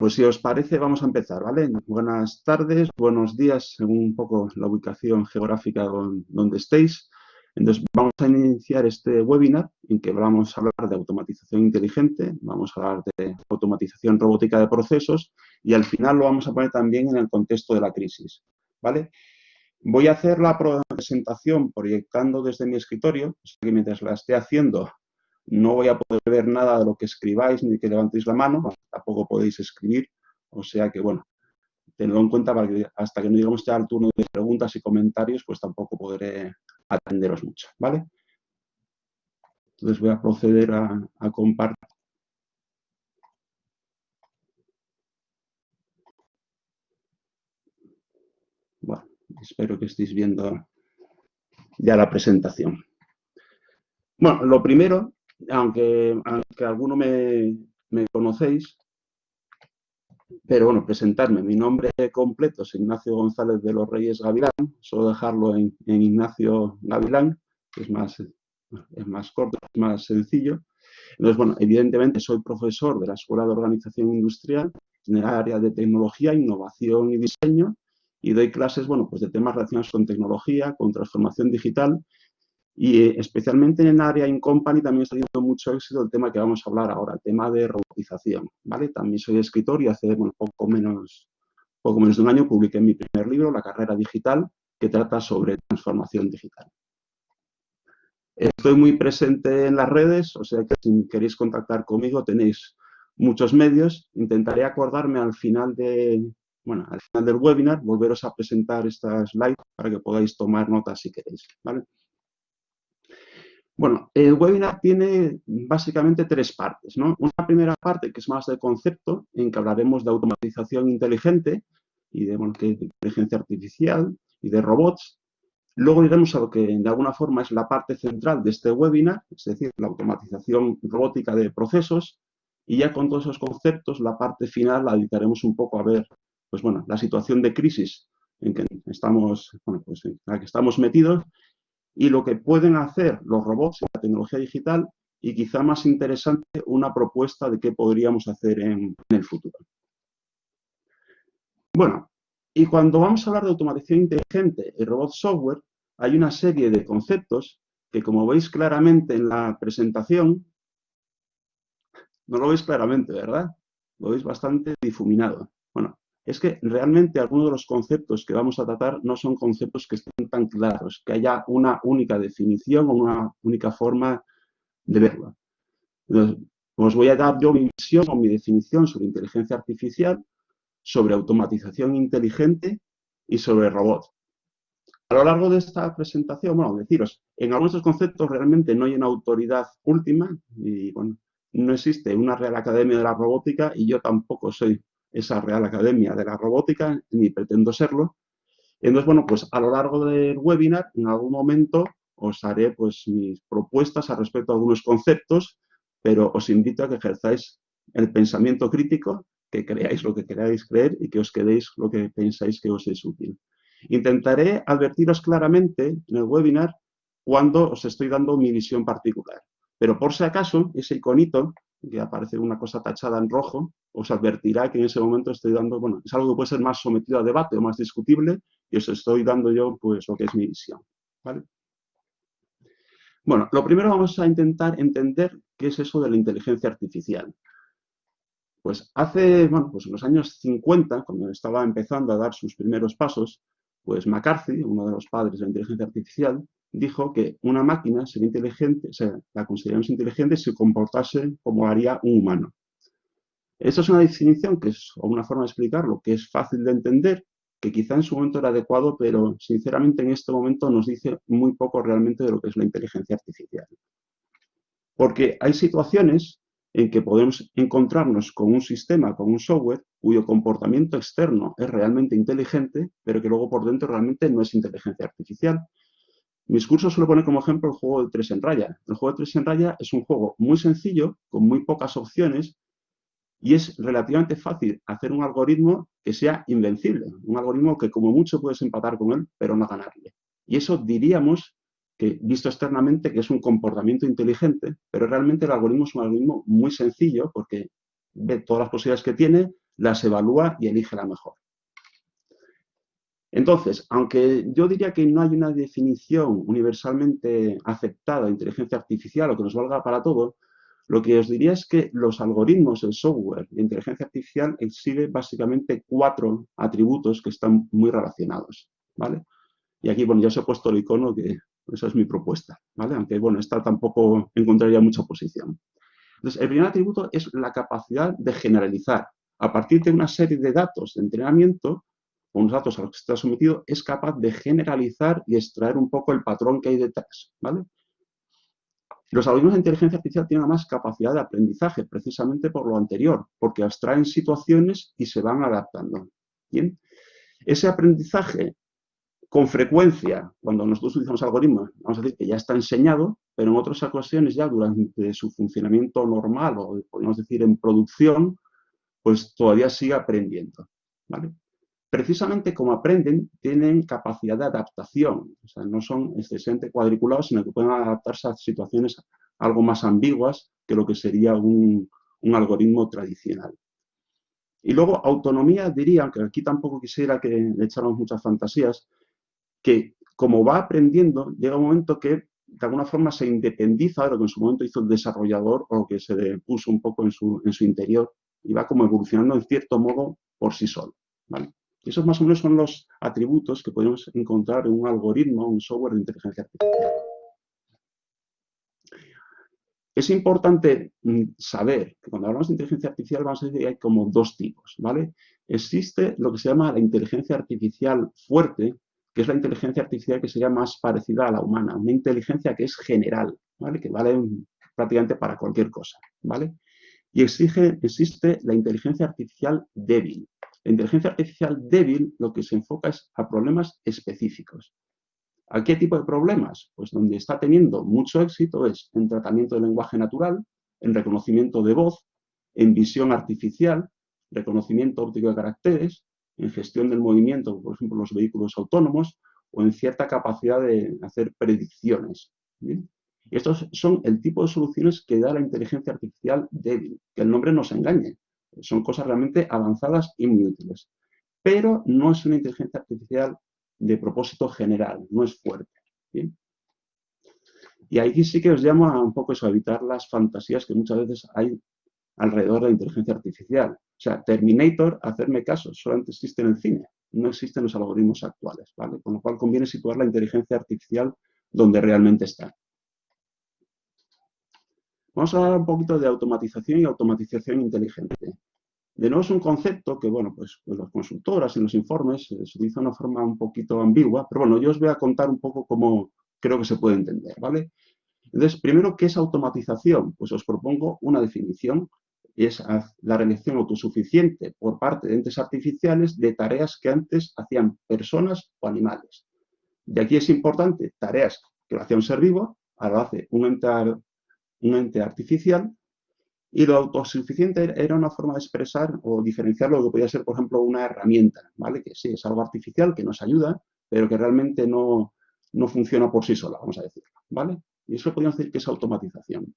Pues si os parece, vamos a empezar, ¿vale? Buenas tardes, buenos días, según un poco la ubicación geográfica donde estéis. Entonces, vamos a iniciar este webinar en que vamos a hablar de automatización inteligente, vamos a hablar de automatización robótica de procesos y al final lo vamos a poner también en el contexto de la crisis, ¿vale? Voy a hacer la presentación proyectando desde mi escritorio, o sea que mientras la esté haciendo no voy a poder ver nada de lo que escribáis ni que levantéis la mano, tampoco podéis escribir, o sea que, bueno, tenedlo en cuenta para que hasta que no lleguemos ya al turno de preguntas y comentarios, pues tampoco podré atenderos mucho, ¿vale? Entonces voy a proceder a compartir. Bueno, espero que estéis viendo ya la presentación. Bueno, lo primero, aunque alguno me conocéis, pero bueno, presentarme. Mi nombre completo es Ignacio González de los Reyes Gavilán. Suelo dejarlo en Ignacio Gavilán, que es más corto, es más sencillo. Entonces, bueno, evidentemente soy profesor de la Escuela de Organización Industrial en el área de tecnología, innovación y diseño, y doy clases, bueno, pues de temas relacionados con tecnología, con transformación digital, y especialmente en el área InCompany también está teniendo mucho éxito el tema que vamos a hablar ahora, el tema de robotización, ¿vale? También soy escritor y hace, bueno, poco menos de un año publiqué mi primer libro, La carrera digital, que trata sobre transformación digital. Estoy muy presente en las redes, o sea que si queréis contactar conmigo tenéis muchos medios. Intentaré acordarme al final del webinar, volveros a presentar estas slides para que podáis tomar notas si queréis, ¿vale? Bueno, el webinar tiene básicamente tres partes, ¿no? Una primera parte que es más de concepto, en que hablaremos de automatización inteligente y de, bueno, de inteligencia artificial y de robots. Luego iremos a lo que de alguna forma es la parte central de este webinar, es decir, la automatización robótica de procesos, y ya con todos esos conceptos, la parte final la dedicaremos un poco a ver, pues bueno, la situación de crisis en que estamos, bueno, pues en la que estamos metidos y lo que pueden hacer los robots y la tecnología digital y quizá más interesante, una propuesta de qué podríamos hacer en el futuro. Bueno, y cuando vamos a hablar de automatización inteligente y robot software, hay una serie de conceptos que, como veis claramente en la presentación, no lo veis claramente, ¿verdad? Lo veis bastante difuminado. Bueno, es que realmente algunos de los conceptos que vamos a tratar no son conceptos que estén tan claros, que haya una única definición o una única forma de verlo. Entonces, os voy a dar yo mi visión o mi definición sobre inteligencia artificial, sobre automatización inteligente y sobre robots. A lo largo de esta presentación, bueno, deciros, en algunos de estos conceptos realmente no hay una autoridad última y, bueno, no existe una Real Academia de la Robótica y yo tampoco soy esa Real Academia de la Robótica, ni pretendo serlo. Entonces, bueno, pues a lo largo del webinar, en algún momento, os haré pues mis propuestas al respecto a algunos conceptos, pero os invito a que ejerzáis el pensamiento crítico, que creáis lo que queráis creer y que os quedéis lo que pensáis que os es útil. Intentaré advertiros claramente en el webinar cuando os estoy dando mi visión particular. Pero por si acaso, ese iconito, que aparece una cosa tachada en rojo, os advertirá que en ese momento estoy dando, bueno, es algo que puede ser más sometido a debate o más discutible, y os estoy dando yo, pues, lo que es mi visión, ¿vale? Bueno, lo primero vamos a intentar entender qué es eso de la inteligencia artificial. Pues hace, bueno, pues en los años 50, cuando estaba empezando a dar sus primeros pasos, pues McCarthy, uno de los padres de la inteligencia artificial, dijo que una máquina sería inteligente, o sea, la consideramos inteligente si se comportase como haría un humano. Esa es una definición que es, o una forma de explicarlo, que es fácil de entender, que quizá en su momento era adecuado, pero sinceramente en este momento nos dice muy poco realmente de lo que es la inteligencia artificial. Porque hay situaciones en que podemos encontrarnos con un sistema, con un software, cuyo comportamiento externo es realmente inteligente, pero que luego por dentro realmente no es inteligencia artificial. Mis cursos suelo poner como ejemplo el juego de 3 en raya. El juego de 3 en raya es un juego muy sencillo, con muy pocas opciones, y es relativamente fácil hacer un algoritmo que sea invencible, un algoritmo que como mucho puedes empatar con él, pero no ganarle. Y eso diríamos que, visto externamente, que es un comportamiento inteligente, pero realmente el algoritmo es un algoritmo muy sencillo porque ve todas las posibilidades que tiene, las evalúa y elige la mejor. Entonces, aunque yo diría que no hay una definición universalmente aceptada de inteligencia artificial o que nos valga para todo, lo que os diría es que los algoritmos, el software de inteligencia artificial exhibe básicamente 4 atributos que están muy relacionados, ¿vale? Y aquí, bueno, ya os he puesto el icono que esa es mi propuesta, ¿vale? Aunque, bueno, esta tampoco encontraría mucha oposición. Entonces, el primer atributo es la capacidad de generalizar. A partir de una serie de datos de entrenamiento, o unos datos a los que está sometido, es capaz de generalizar y extraer un poco el patrón que hay detrás, ¿vale? Los algoritmos de inteligencia artificial tienen más capacidad de aprendizaje, precisamente por lo anterior, porque abstraen situaciones y se van adaptando. ¿Bien? Ese aprendizaje, con frecuencia, cuando nosotros utilizamos algoritmos, vamos a decir que ya está enseñado, pero en otras ocasiones ya durante su funcionamiento normal, o podemos decir en producción, pues todavía sigue aprendiendo, ¿vale? Precisamente como aprenden, tienen capacidad de adaptación, o sea, no son excesivamente cuadriculados, sino que pueden adaptarse a situaciones algo más ambiguas que lo que sería un algoritmo tradicional. Y luego, autonomía, diría, aunque aquí tampoco quisiera que le echáramos muchas fantasías, que como va aprendiendo, llega un momento que de alguna forma se independiza de lo que en su momento hizo el desarrollador o que se le puso un poco en su interior y va como evolucionando en cierto modo por sí solo, ¿vale? Y esos más o menos son los atributos que podemos encontrar en un algoritmo, un software de inteligencia artificial. Es importante saber que cuando hablamos de inteligencia artificial vamos a decir que hay como 2 tipos, ¿vale? Existe lo que se llama la inteligencia artificial fuerte, que es la inteligencia artificial que sería más parecida a la humana, una inteligencia que es general, ¿vale? Que vale prácticamente para cualquier cosa, ¿vale? Y existe la inteligencia artificial débil. La inteligencia artificial débil lo que se enfoca es a problemas específicos. ¿A qué tipo de problemas? Pues donde está teniendo mucho éxito es en tratamiento de lenguaje natural, en reconocimiento de voz, en visión artificial, reconocimiento óptico de caracteres, en gestión del movimiento, por ejemplo, los vehículos autónomos, o en cierta capacidad de hacer predicciones. ¿Bien? Estos son el tipo de soluciones que da la inteligencia artificial débil, que el nombre nos engañe. Son cosas realmente avanzadas y muy útiles. Pero no es una inteligencia artificial de propósito general, no es fuerte. ¿Bien? Y aquí sí que os llamo a un poco eso, a evitar las fantasías que muchas veces hay alrededor de la inteligencia artificial. O sea, Terminator, hacerme caso, solamente existe en el cine, no existen los algoritmos actuales, ¿vale? Con lo cual conviene situar la inteligencia artificial donde realmente está. Vamos a hablar un poquito de automatización y automatización inteligente. De nuevo es un concepto que, bueno, pues las consultoras en los informes se utiliza de una forma un poquito ambigua, pero bueno, yo os voy a contar un poco cómo creo que se puede entender, ¿vale? Entonces, primero, ¿qué es automatización? Pues os propongo una definición, es la realización autosuficiente por parte de entes artificiales de tareas que antes hacían personas o animales. De aquí es importante tareas que lo hacía un ser vivo, ahora lo hace un ente artificial. Y lo autosuficiente era una forma de expresar o diferenciar lo que podía ser, por ejemplo, una herramienta, ¿vale? Que sí, es algo artificial que nos ayuda, pero que realmente no funciona por sí sola, vamos a decirlo, ¿vale? Y eso podríamos decir que es automatización.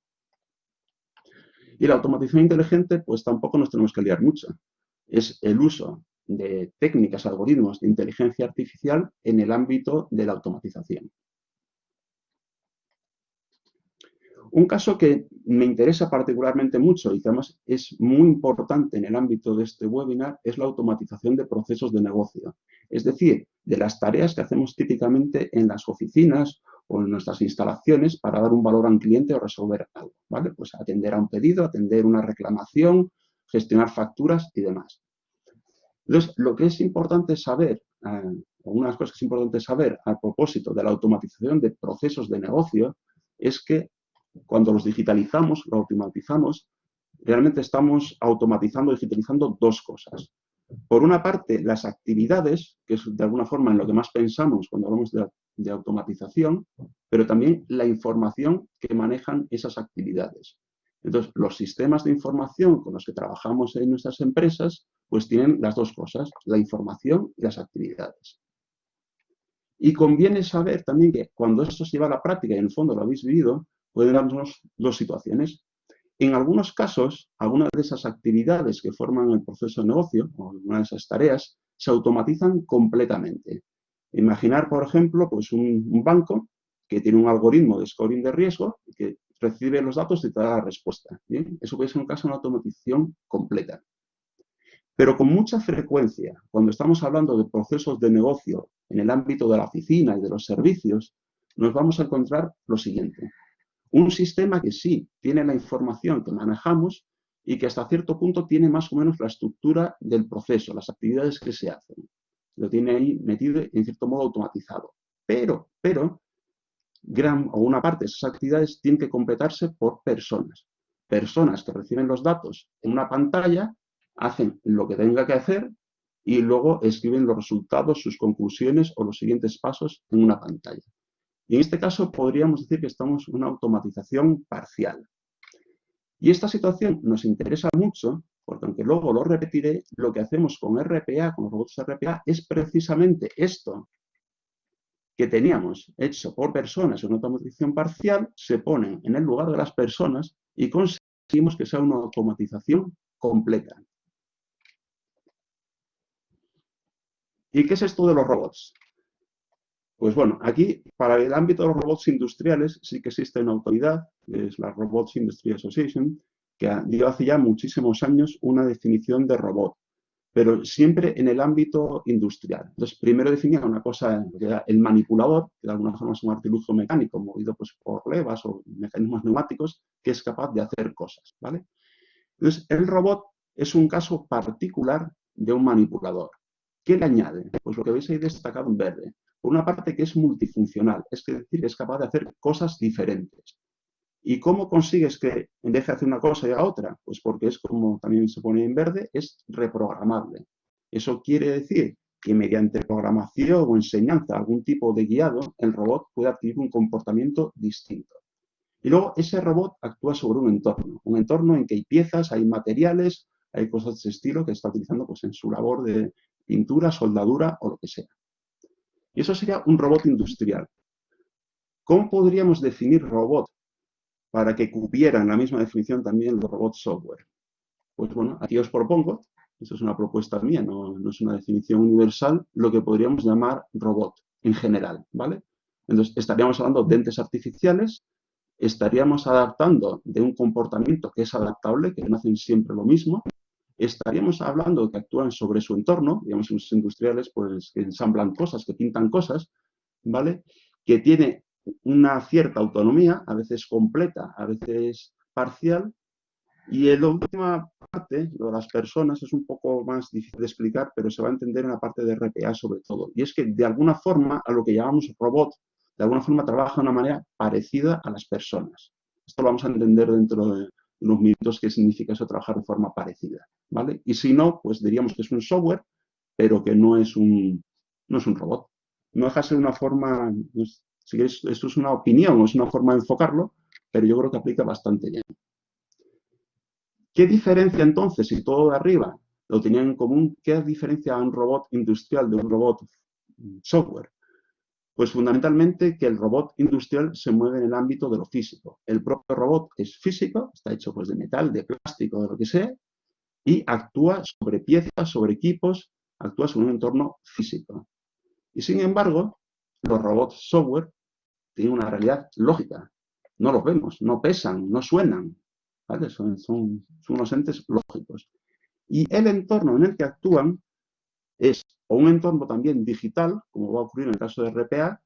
Y la automatización inteligente, pues tampoco nos tenemos que liar mucho. Es el uso de técnicas, algoritmos de inteligencia artificial en el ámbito de la automatización. Un caso que me interesa particularmente mucho y que además es muy importante en el ámbito de este webinar es la automatización de procesos de negocio. Es decir, de las tareas que hacemos típicamente en las oficinas o en nuestras instalaciones para dar un valor a un cliente o resolver algo, ¿vale? Pues atender a un pedido, atender una reclamación, gestionar facturas y demás. Entonces, lo que es importante saber, una de las cosas que es importante saber a propósito de la automatización de procesos de negocio es que cuando los digitalizamos, lo automatizamos, realmente estamos automatizando, digitalizando 2 cosas. Por una parte, las actividades, que es de alguna forma en lo que más pensamos cuando hablamos de automatización, pero también la información que manejan esas actividades. Entonces, los sistemas de información con los que trabajamos en nuestras empresas, pues tienen las 2 cosas, la información y las actividades. Y conviene saber también que cuando esto se lleva a la práctica y en el fondo lo habéis vivido, pueden darnos 2 situaciones. En algunos casos, algunas de esas actividades que forman el proceso de negocio, o algunas de esas tareas, se automatizan completamente. Imaginar, por ejemplo, pues un banco que tiene un algoritmo de scoring de riesgo que recibe los datos y te da la respuesta. ¿Bien? Eso puede ser un caso de una automatización completa. Pero con mucha frecuencia, cuando estamos hablando de procesos de negocio en el ámbito de la oficina y de los servicios, nos vamos a encontrar lo siguiente. Un sistema que sí tiene la información que manejamos y que hasta cierto punto tiene más o menos la estructura del proceso, las actividades que se hacen. Lo tiene ahí metido en cierto modo automatizado. Pero gran o una parte de esas actividades tienen que completarse por personas. Personas que reciben los datos en una pantalla, hacen lo que tenga que hacer y luego escriben los resultados, sus conclusiones o los siguientes pasos en una pantalla. Y en este caso podríamos decir que estamos en una automatización parcial. Y esta situación nos interesa mucho porque, aunque luego lo repetiré, lo que hacemos con RPA, con los robots RPA, es precisamente esto que teníamos hecho por personas en una automatización parcial, se ponen en el lugar de las personas y conseguimos que sea una automatización completa. ¿Y qué es esto de los robots? Pues bueno, aquí para el ámbito de los robots industriales sí que existe una autoridad, que es la Robots Industry Association, que dio hace ya muchísimos años una definición de robot, pero siempre en el ámbito industrial. Entonces, primero definía una cosa, que era el manipulador, que de alguna forma es un artilugio mecánico movido pues, por levas o mecanismos neumáticos, que es capaz de hacer cosas, ¿vale? Entonces, el robot es un caso particular de un manipulador. ¿Qué le añade? Pues lo que veis ahí destacado en verde. Por una parte que es multifuncional, es decir, es capaz de hacer cosas diferentes. ¿Y cómo consigues que deje de hacer una cosa y haga otra? Pues porque es, como también se pone en verde, es reprogramable. Eso quiere decir que mediante programación o enseñanza, algún tipo de guiado, el robot puede adquirir un comportamiento distinto. Y luego ese robot actúa sobre un entorno en que hay piezas, hay materiales, hay cosas de ese estilo que está utilizando pues, en su labor de pintura, soldadura o lo que sea. Y eso sería un robot industrial. ¿Cómo podríamos definir robot para que cupieran la misma definición también los robots software? Pues bueno, aquí os propongo, eso es una propuesta mía, no es una definición universal, lo que podríamos llamar robot en general, ¿vale? Entonces, estaríamos hablando de entes artificiales, estaríamos adaptando de un comportamiento que es adaptable, que no hacen siempre lo mismo, estaríamos hablando de que actúan sobre su entorno, digamos, los industriales pues que ensamblan cosas, que pintan cosas, ¿vale? Que tiene una cierta autonomía, a veces completa, a veces parcial, y en la última parte, lo de las personas, es un poco más difícil de explicar, pero se va a entender en la parte de RPA sobre todo. Y es que de alguna forma, a lo que llamamos robot, de alguna forma trabaja de una manera parecida a las personas. Esto lo vamos a entender dentro de unos minutos qué significa eso, trabajar de forma parecida, ¿vale? Y si no, pues diríamos que es un software, pero que no es un robot. No deja de ser una forma, si queréis, esto es una opinión, es una forma de enfocarlo, pero yo creo que aplica bastante bien. ¿Qué diferencia entonces, si todo de arriba lo tenían en común, qué diferencia a un robot industrial de un robot software? Pues fundamentalmente que el robot industrial se mueve en el ámbito de lo físico. El propio robot es físico, está hecho pues, de metal, de plástico, de lo que sea, y actúa sobre piezas, sobre equipos, actúa sobre un entorno físico. Y sin embargo, los robots software tienen una realidad lógica. No los vemos, no pesan, no suenan, ¿vale? Son unos entes lógicos. Y el entorno en el que actúan es o un entorno también digital, como va a ocurrir en el caso de RPA,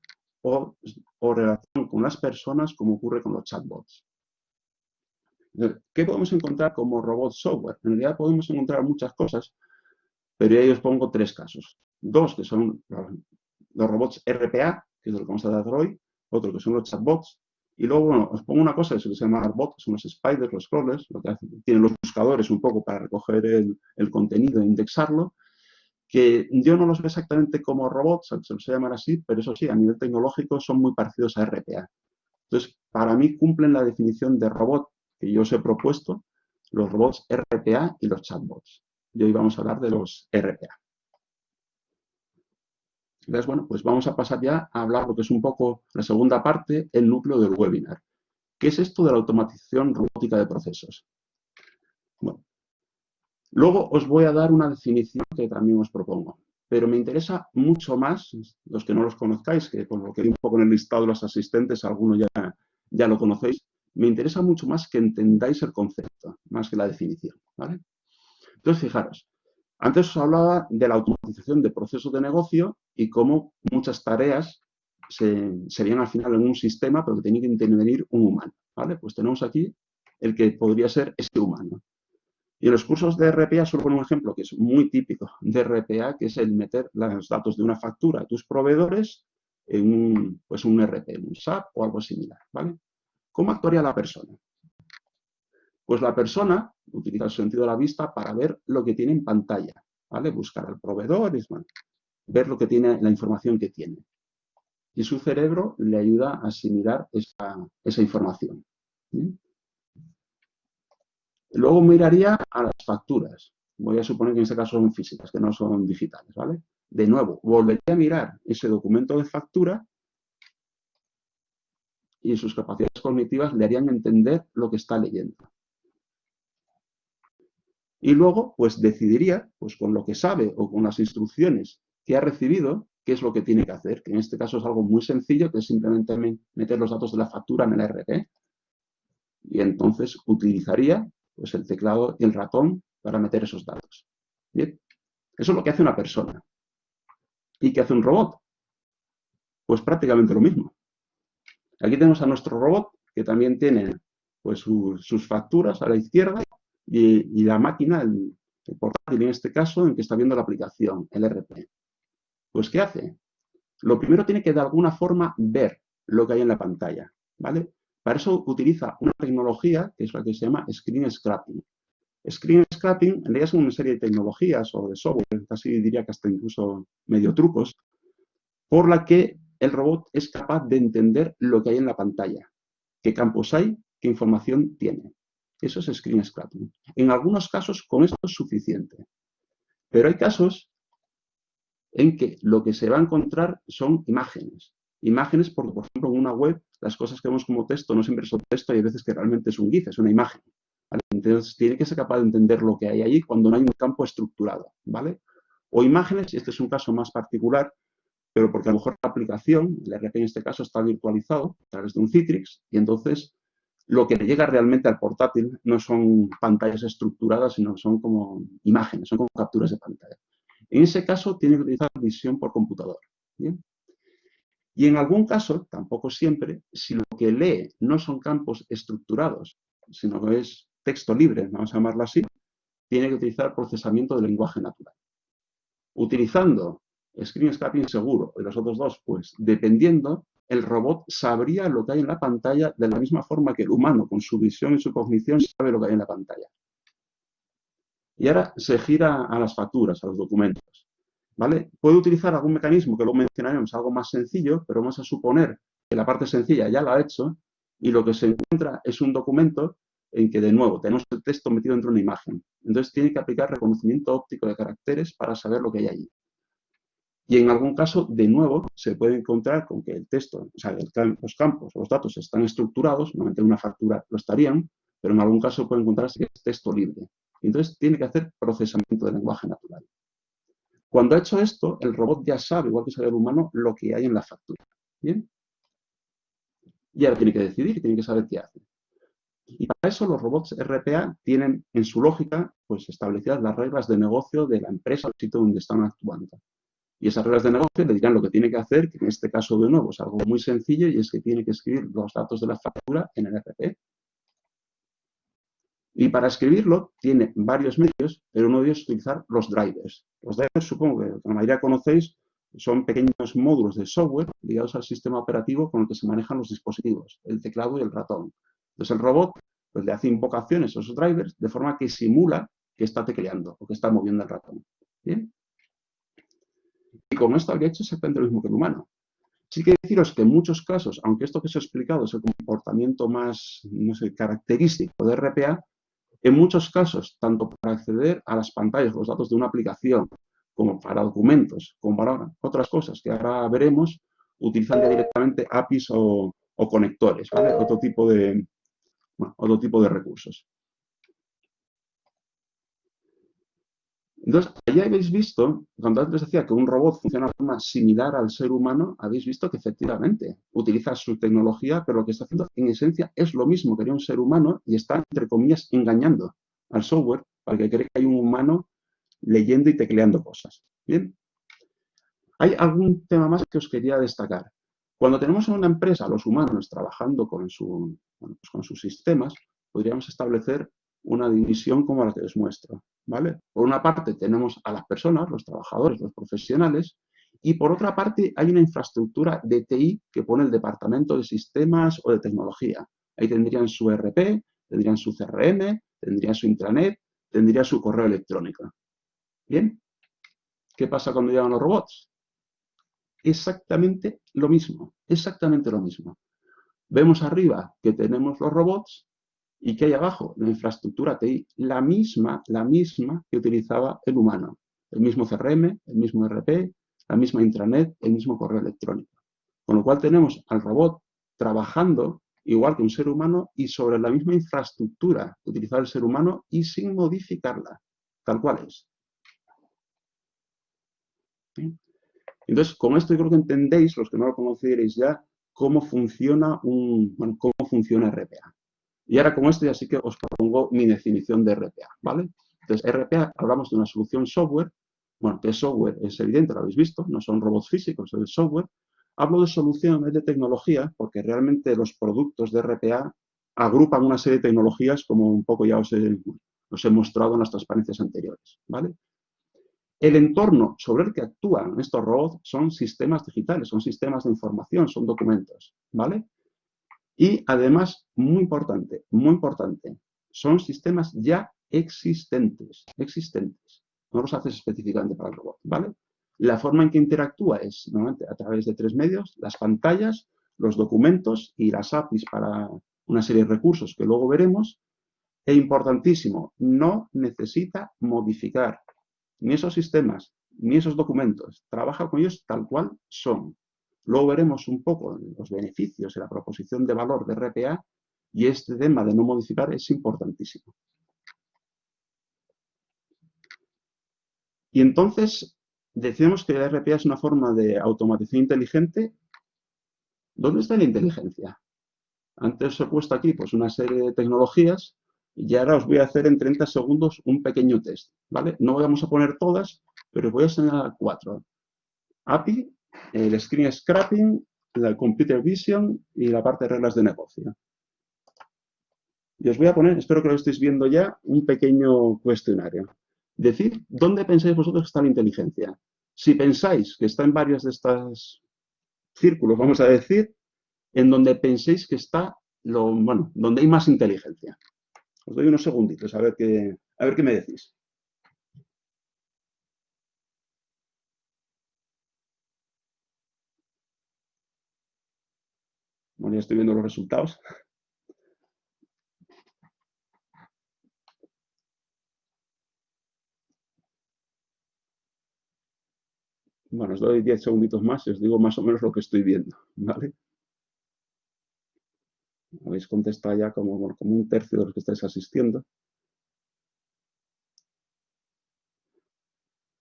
o relación con las personas, como ocurre con los chatbots. ¿Qué podemos encontrar como robot software? En realidad podemos encontrar muchas cosas, pero ya os pongo tres casos. Dos que son los robots RPA, que es lo que vamos a tratar hoy, otro que son los chatbots, y luego, bueno, os pongo una cosa que se llama Arbot, que son los spiders, los crawlers, lo que tienen los buscadores un poco para recoger el contenido e indexarlo, que yo no los veo exactamente como robots, se los llamar así, pero eso sí, a nivel tecnológico son muy parecidos a RPA. Entonces, para mí cumplen la definición de robot que yo os he propuesto, los robots RPA y los chatbots. Y hoy vamos a hablar de los RPA. Entonces, bueno, pues vamos a pasar ya a hablar lo que es un poco la segunda parte, el núcleo del webinar. ¿Qué es esto de la automatización robótica de procesos? Bueno, luego os voy a dar una definición que también os propongo, pero me interesa mucho más, los que no los conozcáis, que con lo que vi un poco en el listado de los asistentes, algunos ya lo conocéis, me interesa mucho más que entendáis el concepto, más que la definición, ¿vale? Entonces, fijaros, antes os hablaba de la automatización de procesos de negocio y cómo muchas tareas serían al final en un sistema, pero que tenía que intervenir un humano, ¿vale? Pues tenemos aquí el que podría ser este humano. Y en los cursos de RPA solo pongo un ejemplo que es muy típico de RPA, que es el meter los datos de una factura a tus proveedores en un RP, en un SAP o algo similar, ¿vale? ¿Cómo actuaría la persona? Pues la persona utiliza el sentido de la vista para ver lo que tiene en pantalla, ¿vale? Buscar al proveedor, ver lo que tiene, la información que tiene. Y su cerebro le ayuda a asimilar esa información. ¿Sí? Luego miraría a las facturas. Voy a suponer que en este caso son físicas, que no son digitales, ¿vale? De nuevo, volvería a mirar ese documento de factura y sus capacidades cognitivas le harían entender lo que está leyendo. Y luego, pues decidiría, pues con lo que sabe o con las instrucciones que ha recibido, qué es lo que tiene que hacer, que en este caso es algo muy sencillo, que es simplemente meter los datos de la factura en el ERP. Y entonces utilizaría pues, el teclado y el ratón para meter esos datos. Bien, eso es lo que hace una persona. ¿Y qué hace un robot? Pues prácticamente lo mismo. Aquí tenemos a nuestro robot, que también tiene pues, sus facturas a la izquierda y la máquina, el portátil en este caso, en que está viendo la aplicación, el ERP. Pues, ¿qué hace? Lo primero tiene que de alguna forma ver lo que hay en la pantalla, ¿vale? Para eso utiliza una tecnología que es la que se llama Screen Scraping. Screen Scraping en realidad es una serie de tecnologías o de software, casi diría que hasta incluso medio trucos, por la que el robot es capaz de entender lo que hay en la pantalla, qué campos hay, qué información tiene. Eso es Screen Scraping. En algunos casos con esto es suficiente, pero hay casos en que lo que se va a encontrar son imágenes. Imágenes porque, por ejemplo, en una web las cosas que vemos como texto no siempre son texto y hay veces que realmente es un GIF, es una imagen. ¿Vale? Entonces, tiene que ser capaz de entender lo que hay allí cuando no hay un campo estructurado, ¿vale? O imágenes, y este es un caso más particular, pero porque a lo mejor la aplicación, el ERP en este caso, está virtualizado a través de un Citrix, y entonces lo que le llega realmente al portátil no son pantallas estructuradas, sino son como imágenes, son como capturas de pantalla. En ese caso, tiene que utilizar visión por computador. ¿Bien? Y en algún caso, tampoco siempre, si lo que lee no son campos estructurados, sino que es texto libre, vamos a llamarlo así, tiene que utilizar procesamiento de lenguaje natural. Utilizando Screen Scraping seguro y los otros dos, pues dependiendo, el robot sabría lo que hay en la pantalla de la misma forma que el humano, con su visión y su cognición, sabe lo que hay en la pantalla. Y ahora se gira a las facturas, a los documentos. ¿Vale? Puede utilizar algún mecanismo que luego mencionaremos, algo más sencillo, pero vamos a suponer que la parte sencilla ya la ha hecho y lo que se encuentra es un documento en que, de nuevo, tenemos el texto metido dentro de una imagen. Entonces, tiene que aplicar reconocimiento óptico de caracteres para saber lo que hay allí. Y en algún caso, de nuevo, se puede encontrar con que el texto, o sea, los campos, los datos están estructurados, normalmente en una factura lo estarían, pero en algún caso puede encontrarse que es texto libre. Entonces, tiene que hacer procesamiento de lenguaje natural. Cuando ha hecho esto, el robot ya sabe, igual que sabe el humano, lo que hay en la factura. ¿Bien? Y ahora tiene que decidir, tiene que saber qué hace. Y para eso los robots RPA tienen en su lógica pues, establecidas las reglas de negocio de la empresa o el sitio donde están actuando. Y esas reglas de negocio le dirán lo que tiene que hacer, que en este caso de nuevo es algo muy sencillo y es que tiene que escribir los datos de la factura en el RP. Y para escribirlo tiene varios medios, pero uno de ellos es utilizar los drivers. Los drivers, supongo que la mayoría conocéis, son pequeños módulos de software ligados al sistema operativo con el que se manejan los dispositivos, el teclado y el ratón. Entonces el robot pues, le hace invocaciones a esos drivers de forma que simula que está tecleando o que está moviendo el ratón. ¿Bien? Y con esto habría hecho exactamente lo mismo que el humano. Sí que deciros que en muchos casos, aunque esto que os he explicado es el comportamiento más, no sé, característico de RPA, en muchos casos, tanto para acceder a las pantallas, los datos de una aplicación, como para documentos, como para otras cosas que ahora veremos, utilizan ya directamente APIs o o conectores, ¿vale? Otro tipo de recursos. Entonces, ahí habéis visto, cuando antes decía que un robot funciona de forma similar al ser humano, habéis visto que efectivamente utiliza su tecnología, pero lo que está haciendo en esencia es lo mismo que haría un ser humano y está, entre comillas, engañando al software para que cree que hay un humano leyendo y tecleando cosas. Bien, hay algún tema más que os quería destacar. Cuando tenemos en una empresa a los humanos trabajando con sus sistemas, podríamos establecer una división como la que os muestro, ¿vale? Por una parte tenemos a las personas, los trabajadores, los profesionales, y por otra parte hay una infraestructura de TI que pone el departamento de sistemas o de tecnología. Ahí tendrían su ERP, tendrían su CRM, tendrían su intranet, tendrían su correo electrónico. ¿Bien? ¿Qué pasa cuando llegan los robots? Exactamente lo mismo, exactamente lo mismo. Vemos arriba que tenemos los robots y que hay abajo la infraestructura TI, la misma que utilizaba el humano. El mismo CRM, el mismo ERP, la misma intranet, el mismo correo electrónico. Con lo cual tenemos al robot trabajando igual que un ser humano y sobre la misma infraestructura que utilizaba el ser humano y sin modificarla, tal cual es. ¿Sí? Entonces, con esto yo creo que entendéis, los que no lo conocierais ya, cómo funciona RPA. Y ahora con esto ya sí que os propongo mi definición de RPA, ¿vale? Entonces, RPA, hablamos de una solución software. Bueno, que es software es evidente, lo habéis visto, no son robots físicos, es software. Hablo de soluciones de tecnología porque realmente los productos de RPA agrupan una serie de tecnologías como un poco ya os he mostrado en las transparencias anteriores, ¿vale? El entorno sobre el que actúan estos robots son sistemas digitales, son sistemas de información, son documentos, ¿vale? Y además, muy importante, son sistemas ya existentes. No los haces específicamente para el robot, ¿vale? La forma en que interactúa es normalmente a través de 3 medios, las pantallas, los documentos y las APIs para una serie de recursos que luego veremos. E importantísimo, no necesita modificar ni esos sistemas, ni esos documentos. Trabaja con ellos tal cual son. Luego veremos un poco los beneficios y la proposición de valor de RPA y este tema de no modificar es importantísimo. Y entonces decimos que la RPA es una forma de automatización inteligente. ¿Dónde está la inteligencia? Antes os he puesto aquí pues, una serie de tecnologías y ahora os voy a hacer en 30 segundos un pequeño test, ¿vale? No vamos a poner todas, pero os voy a señalar 4. API, el screen scraping, la computer vision y la parte de reglas de negocio. Y os voy a poner, espero que lo estéis viendo ya, un pequeño cuestionario. Decid, ¿dónde pensáis vosotros que está la inteligencia? Si pensáis que está en varios de estos círculos, vamos a decir, en donde penséis que está donde hay más inteligencia. Os doy unos segunditos a ver qué me decís. Bueno, ya estoy viendo los resultados. Bueno, os doy 10 segunditos más y os digo más o menos lo que estoy viendo, ¿vale? Habéis contestado ya como un tercio de los que estáis asistiendo.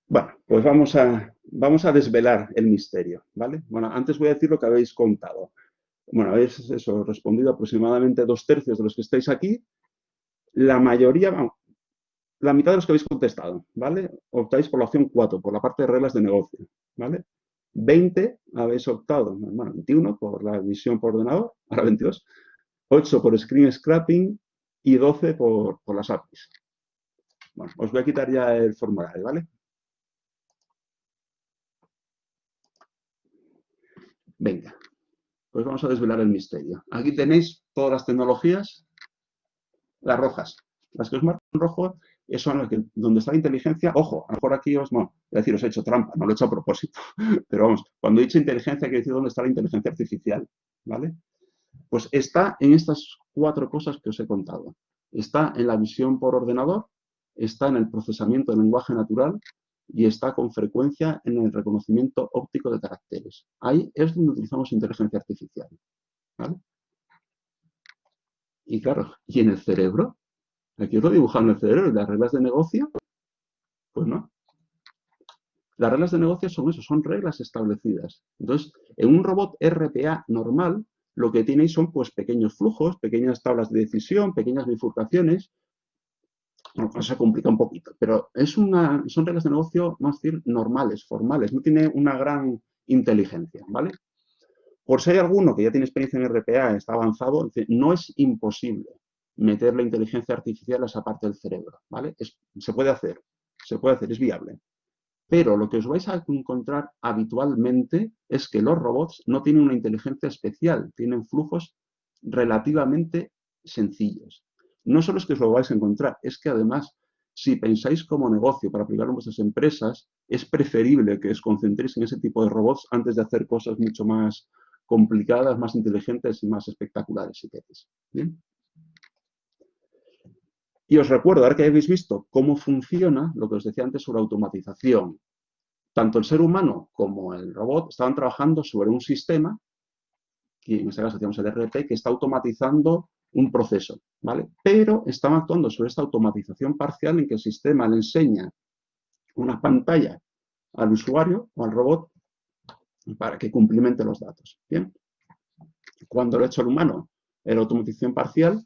Bueno, pues vamos a desvelar el misterio, ¿vale? Bueno, antes voy a decir lo que habéis contado. Bueno, habéis respondido aproximadamente 2/3 de los que estáis aquí. La mayoría, la mitad de los que habéis contestado, ¿vale? Optáis por la opción 4, por la parte de reglas de negocio, ¿vale? 20 habéis optado, bueno, 21 por la visión por ordenador, ahora 22, 8 por screen scrapping y 12 por las APIs. Bueno, os voy a quitar ya el formulario, ¿vale? Venga, pues vamos a desvelar el misterio. Aquí tenéis todas las tecnologías, las rojas. Las que os marco en rojo son las que, donde está la inteligencia. Ojo, a lo mejor aquí os he hecho trampa, no lo he hecho a propósito. Pero vamos, cuando he dicho inteligencia, quiero decir dónde está la inteligencia artificial, ¿vale? Pues está en estas 4 cosas que os he contado. Está en la visión por ordenador, está en el procesamiento del lenguaje natural y está con frecuencia en el reconocimiento óptico de caracteres. Ahí es donde utilizamos inteligencia artificial. ¿vale? Y claro, ¿y en el cerebro? Aquí os lo he dibujado en el cerebro, y las reglas de negocio, pues no. Las reglas de negocio son eso, son reglas establecidas. Entonces, en un robot RPA normal, lo que tenéis son pues pequeños flujos, pequeñas tablas de decisión, pequeñas bifurcaciones. Bueno, eso se complica un poquito, pero son reglas de negocio, vamos a decir, normales, formales, no tiene una gran inteligencia, ¿vale? Por si hay alguno que ya tiene experiencia en RPA, está avanzado, no es imposible meter la inteligencia artificial a esa parte del cerebro, ¿vale? Se puede hacer, es viable. Pero lo que os vais a encontrar habitualmente es que los robots no tienen una inteligencia especial, tienen flujos relativamente sencillos. No solo es que os lo vais a encontrar, es que además, si pensáis como negocio para aplicarlo en vuestras empresas, es preferible que os concentréis en ese tipo de robots antes de hacer cosas mucho más complicadas, más inteligentes y más espectaculares, si queréis. ¿Bien? Y os recuerdo, ahora que habéis visto cómo funciona lo que os decía antes sobre automatización. Tanto el ser humano como el robot estaban trabajando sobre un sistema, que en este caso decíamos el RP, que está automatizando un proceso, ¿vale? Pero estaban actuando sobre esta automatización parcial en que el sistema le enseña una pantalla al usuario o al robot para que cumplimente los datos, ¿bien? Cuando lo ha hecho el humano, era automatización parcial.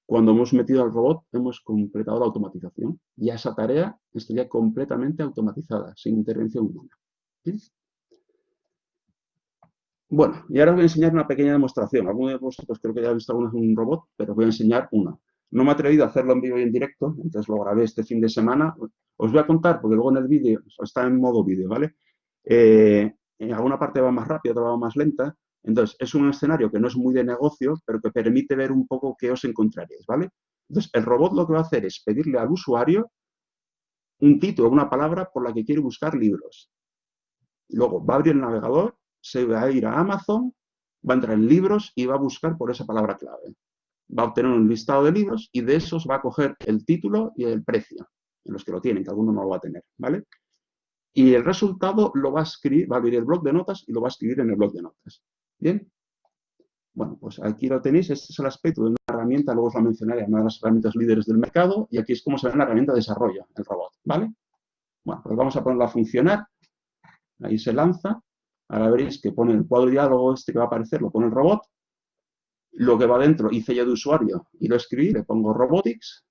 Cuando hemos metido al robot, hemos completado la automatización. Ya esa tarea estaría completamente automatizada, sin intervención humana. ¿Sí? Bueno, y ahora os voy a enseñar una pequeña demostración. Algunos de vosotros creo que ya habéis visto alguna vez un robot, pero os voy a enseñar una. No me he atrevido a hacerlo en vivo y en directo, entonces lo grabé este fin de semana. Os voy a contar, porque luego en el vídeo, está en modo vídeo, ¿vale? En alguna parte va más rápido, otra va más lenta. Entonces, es un escenario que no es muy de negocio, pero que permite ver un poco qué os encontraréis, ¿vale? Entonces, el robot lo que va a hacer es pedirle al usuario un título, una palabra por la que quiere buscar libros. Luego va a abrir el navegador, se va a ir a Amazon, va a entrar en libros y va a buscar por esa palabra clave. Va a obtener un listado de libros y de esos va a coger el título y el precio, en los que lo tienen, que alguno no lo va a tener, ¿vale? Y el resultado lo va a escribir, va a abrir el bloc de notas y lo va a escribir en el bloc de notas. ¿Bien? Bueno, pues aquí lo tenéis, este es el aspecto de una herramienta, luego os la mencionaré, una de las herramientas líderes del mercado, y aquí es como se ve en la herramienta de desarrollo, el robot, ¿vale? Bueno, pues vamos a ponerlo a funcionar, ahí se lanza, ahora veréis que pone el cuadro de diálogo este que va a aparecer, lo pone el robot, lo que va dentro hice yo de usuario y lo escribí, le pongo robotics,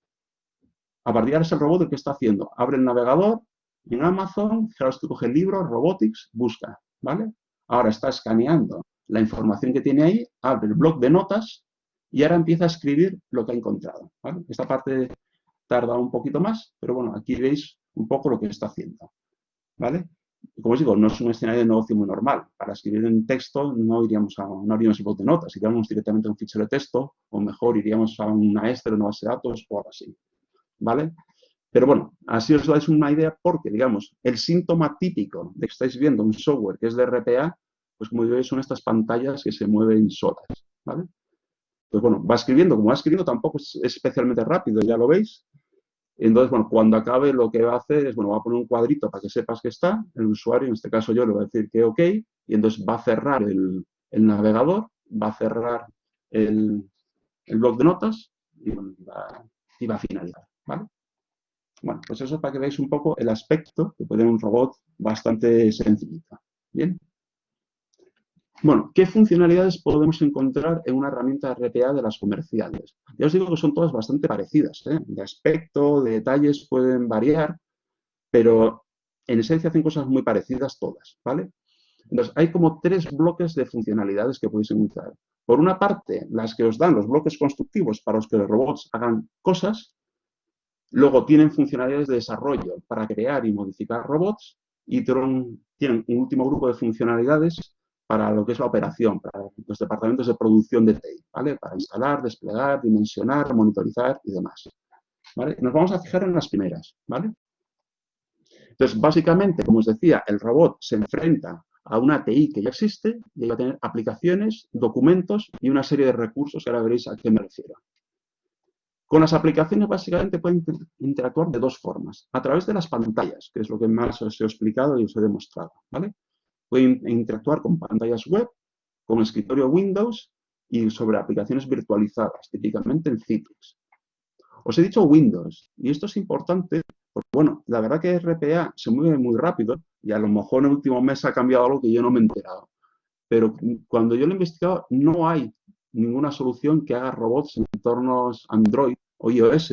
a partir de ahora es el robot el que está haciendo, abre el navegador, en Amazon, fijaros que coge el libro, robotics, busca, ¿vale? Ahora está escaneando la información que tiene ahí, abre el bloc de notas y ahora empieza a escribir lo que ha encontrado, ¿vale? Esta parte tarda un poquito más, pero bueno, aquí veis un poco lo que está haciendo, ¿vale? Como os digo, no es un escenario de negocio muy normal. Para escribir en texto no iríamos al bloc de notas, iríamos directamente a un fichero de texto, o mejor iríamos a una Excel, una base de datos o algo así, ¿vale? Pero bueno, así os dais una idea porque, digamos, el síntoma típico de que estáis viendo un software que es de RPA, pues como veis son estas pantallas que se mueven solas, ¿vale? Pues bueno, va escribiendo, como va escribiendo tampoco es especialmente rápido, ya lo veis. Entonces, bueno, cuando acabe lo que va a hacer es, bueno, va a poner un cuadrito para que sepas que está, el usuario, en este caso yo le voy a decir que OK, y entonces va a cerrar el navegador, va a cerrar el bloc de notas y, bueno, va a finalizar, ¿vale? Bueno, pues eso es para que veáis un poco el aspecto que puede tener un robot bastante sencillito. ¿Bien? Bueno, ¿qué funcionalidades podemos encontrar en una herramienta RPA de las comerciales? Ya os digo que son todas bastante parecidas, ¿eh? De aspecto, de detalles pueden variar, pero en esencia hacen cosas muy parecidas todas, ¿vale? Entonces, hay como 3 bloques de funcionalidades que podéis encontrar. Por una parte, las que os dan los bloques constructivos para los que los robots hagan cosas. Luego tienen funcionalidades de desarrollo para crear y modificar robots y tienen un último grupo de funcionalidades para lo que es la operación, para los departamentos de producción de TI, ¿vale? Para instalar, desplegar, dimensionar, monitorizar y demás, ¿vale? Nos vamos a fijar en las primeras, ¿vale? Entonces, básicamente, como os decía, el robot se enfrenta a una TI que ya existe y va a tener aplicaciones, documentos y una serie de recursos que ahora veréis a qué me refiero. Con las aplicaciones básicamente pueden interactuar de 2 formas. A través de las pantallas, que es lo que más os he explicado y os he demostrado, ¿vale? Pueden interactuar con pantallas web, con escritorio Windows y sobre aplicaciones virtualizadas, típicamente en Citrix. Os he dicho Windows, y esto es importante porque, bueno, la verdad que RPA se mueve muy rápido y a lo mejor en el último mes ha cambiado algo que yo no me he enterado. Pero cuando yo lo he investigado, no hay ninguna solución que haga robots en entornos Android o iOS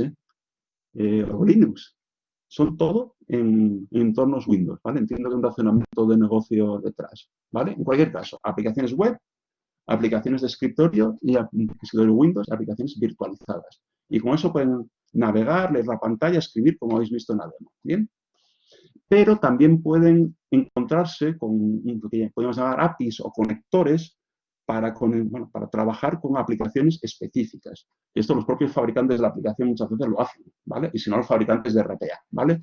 o Linux. Son todo en entornos Windows, ¿vale? Entiendo que hay un razonamiento de negocio detrás, ¿vale? En cualquier caso, aplicaciones web, aplicaciones de escritorio y escritorio Windows, aplicaciones virtualizadas. Y con eso pueden navegar, leer la pantalla, escribir, como habéis visto en la demo, ¿bien? Pero también pueden encontrarse con lo que podemos llamar APIs o conectores para trabajar con aplicaciones específicas. Y esto los propios fabricantes de la aplicación muchas veces lo hacen, ¿vale? Y si no, los fabricantes de RPA, ¿vale?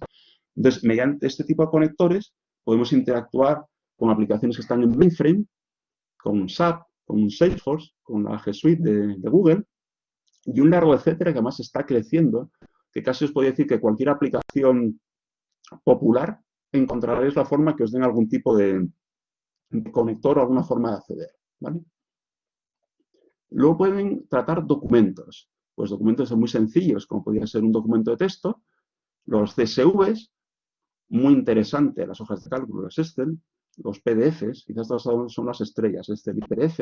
Entonces, mediante este tipo de conectores podemos interactuar con aplicaciones que están en mainframe, con SAP, con Salesforce, con la G Suite de Google y un largo etcétera que además está creciendo, que casi os podría decir que cualquier aplicación popular encontraréis la forma que os den algún tipo de conector o alguna forma de acceder, ¿vale? Luego pueden tratar documentos. Pues documentos son muy sencillos, como podría ser un documento de texto, los CSVs, muy interesante, las hojas de cálculo, los Excel, los PDFs, quizás estas son las estrellas, Excel y PDF,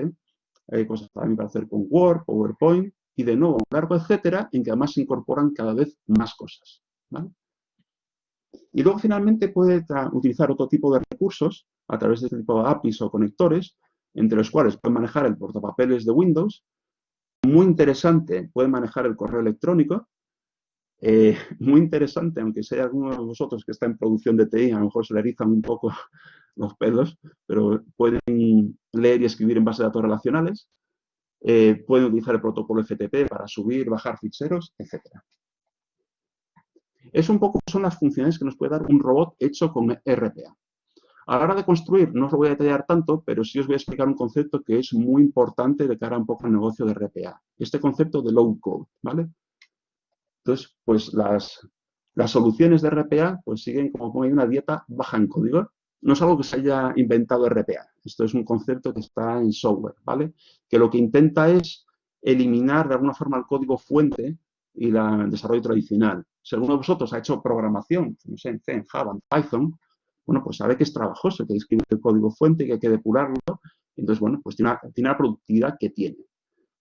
hay cosas también para hacer con Word, PowerPoint, y de nuevo, un largo etcétera, en que además se incorporan cada vez más cosas, ¿vale? Y luego finalmente puede utilizar otro tipo de recursos a través de este tipo de APIs o conectores, entre los cuales puede manejar el portapapeles de Windows. Muy interesante, puede manejar el correo electrónico. Muy interesante, aunque sea alguno de vosotros que está en producción de TI, a lo mejor se le erizan un poco los pelos, pero pueden leer y escribir en bases de datos relacionales. Pueden utilizar el protocolo FTP para subir, bajar ficheros, etc. Eso un poco son las funciones que nos puede dar un robot hecho con RPA. A la hora de construir, no os lo voy a detallar tanto, pero sí os voy a explicar un concepto que es muy importante de cara un poco al negocio de RPA. Este concepto de low code, ¿vale? Entonces, pues las soluciones de RPA pues siguen como hay una dieta baja en código. No es algo que se haya inventado RPA. Esto es un concepto que está en software, ¿vale? Que lo que intenta es eliminar de alguna forma el código fuente y el desarrollo tradicional. Si alguno de vosotros ha hecho programación, no sé, en C, en Java, en Python, bueno, pues sabe que es trabajoso, que hay que escribir el código fuente, que hay que depurarlo. Entonces, bueno, pues tiene la productividad que tiene.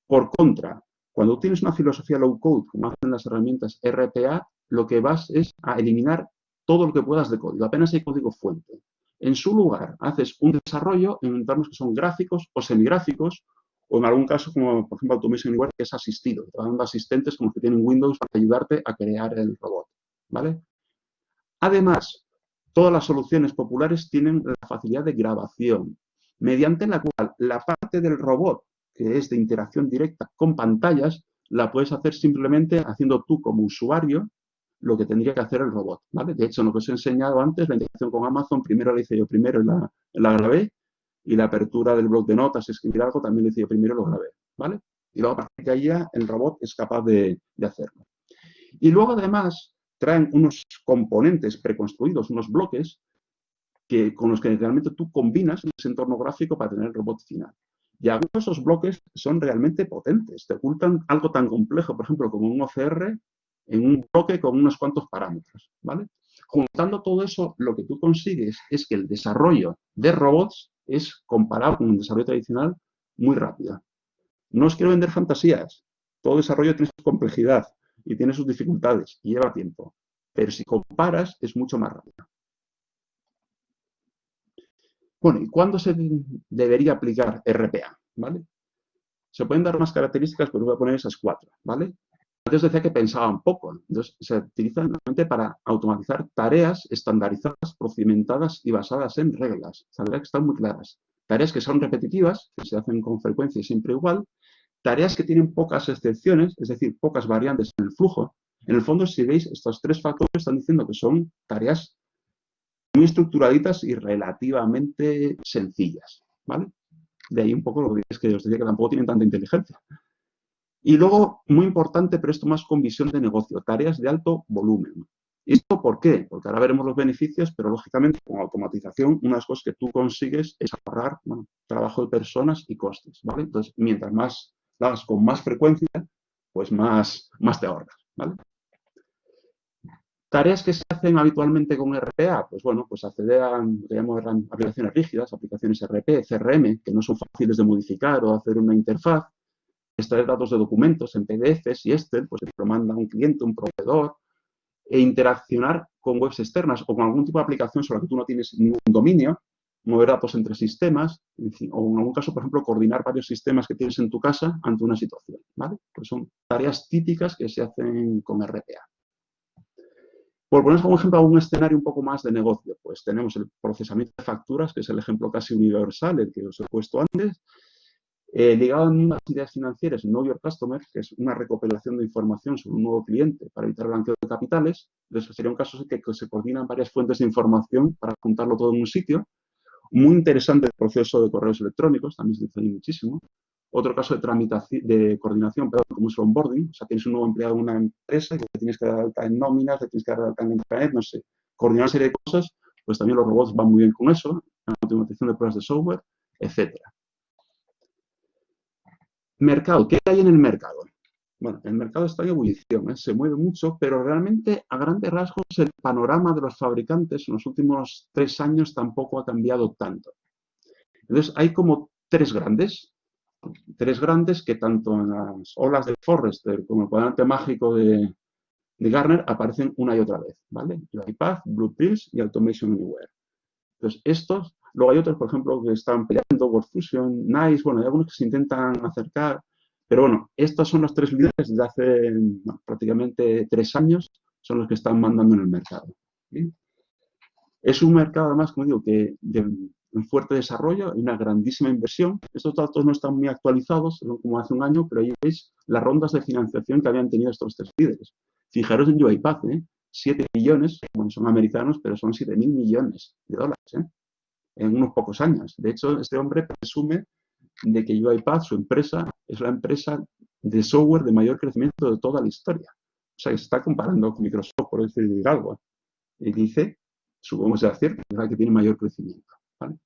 Por contra, cuando tienes una filosofía low code, como hacen las herramientas RPA, lo que vas es a eliminar todo lo que puedas de código. Apenas hay código fuente. En su lugar, haces un desarrollo en entornos que son gráficos o semigráficos, o en algún caso, como por ejemplo Automation Anywhere, que es asistido. Te van dando asistentes como los que tienen Windows para ayudarte a crear el robot, ¿vale? Además, todas las soluciones populares tienen la facilidad de grabación, mediante la cual la parte del robot, que es de interacción directa con pantallas, la puedes hacer simplemente haciendo tú como usuario lo que tendría que hacer el robot, ¿vale? De hecho, en lo que os he enseñado antes, la integración con Amazon, primero la hice yo primero y la grabé, y la apertura del bloc de notas, escribir algo, también lo hice yo primero y lo grabé, ¿vale? Y luego a partir de ahí ya el robot es capaz de hacerlo. Y luego además traen unos componentes preconstruidos, unos bloques, con los que realmente tú combinas ese entorno gráfico para tener el robot final. Y algunos de esos bloques son realmente potentes. Te ocultan algo tan complejo, por ejemplo, como un OCR en un bloque con unos cuantos parámetros, ¿vale? Juntando todo eso, lo que tú consigues es que el desarrollo de robots es, comparado con un desarrollo tradicional, muy rápido. No os quiero vender fantasías. Todo desarrollo tiene su complejidad y tiene sus dificultades y lleva tiempo. Pero si comparas, es mucho más rápido. Bueno, ¿y cuándo se debería aplicar RPA? ¿Vale? Se pueden dar más características, pero voy a poner esas 4, ¿vale? Antes decía que pensaba un poco. Entonces, se utilizan normalmente para automatizar tareas estandarizadas, procedimentadas y basadas en reglas. Tareas que están muy claras. Tareas que son repetitivas, que se hacen con frecuencia y siempre igual. Tareas que tienen pocas excepciones, es decir, pocas variantes en el flujo. En el fondo, si veis, estos 3 factores están diciendo que son tareas muy estructuraditas y relativamente sencillas, ¿vale? De ahí un poco lo que es que os decía que tampoco tienen tanta inteligencia. Y luego, muy importante, pero esto más con visión de negocio, tareas de alto volumen. ¿Y esto por qué? Porque ahora veremos los beneficios, pero lógicamente con automatización, una de las cosas que tú consigues es ahorrar trabajo de personas y costes, ¿vale? Entonces, mientras más lo hagas con más frecuencia, pues más te ahorras, ¿vale? Tareas que se hacen habitualmente con RPA, pues bueno, pues acceder a, digamos, aplicaciones rígidas, aplicaciones RP, CRM, que no son fáciles de modificar o hacer una interfaz, extraer datos de documentos en PDFs y Excel, pues se lo manda un cliente, un proveedor, e interaccionar con webs externas o con algún tipo de aplicación sobre la que tú no tienes ningún dominio, mover datos entre sistemas, en fin, o en algún caso, por ejemplo, coordinar varios sistemas que tienes en tu casa ante una situación, ¿vale? Pues son tareas típicas que se hacen con RPA. Por poner como ejemplo un escenario un poco más de negocio, pues tenemos el procesamiento de facturas, que es el ejemplo casi universal, el que os he puesto antes, ligado a unas entidades financieras, Know Your Customer, que es una recopilación de información sobre un nuevo cliente para evitar el blanqueo de capitales. Eso sería un caso que se coordinan varias fuentes de información para juntarlo todo en un sitio. Muy interesante el proceso de correos electrónicos, también se dice ahí muchísimo. Otro caso de tramitación, de coordinación, perdón, como es el onboarding. O sea, tienes un nuevo empleado en una empresa y te tienes que dar alta en nóminas, te tienes que dar alta en internet, no sé, coordinar una serie de cosas, pues también los robots van muy bien con eso, la automatización de pruebas de software, etcétera. Mercado, ¿qué hay en el mercado? Bueno, el mercado está en ebullición, se mueve mucho, pero realmente a grandes rasgos el panorama de los fabricantes en los últimos 3 años tampoco ha cambiado tanto. Entonces hay como tres grandes que tanto en las olas de Forrester como en el cuadrante mágico de Gartner aparecen una y otra vez, ¿vale? UiPath, Bluepills y Automation Anywhere. Entonces estos, luego hay otros, por ejemplo, que están peleando, WorkFusion, NICE, bueno, hay algunos que se intentan acercar, pero bueno, estos son los tres líderes desde hace prácticamente 3 años, son los que están mandando en el mercado. ¿Bien? Es un mercado, además, como digo, que en fuerte desarrollo, hay una grandísima inversión. Estos datos no están muy actualizados, son como hace un año, pero ahí veis las rondas de financiación que habían tenido estos tres líderes. Fijaros en UiPath, 7 millones, bueno, son americanos, pero son 7.000 millones de dólares, en unos pocos años. De hecho, este hombre presume de que UiPath, su empresa, es la empresa de software de mayor crecimiento de toda la historia. O sea, que se está comparando con Microsoft, por decir algo. Y dice, supongo que sea cierto, es la que tiene mayor crecimiento. ¿Vale?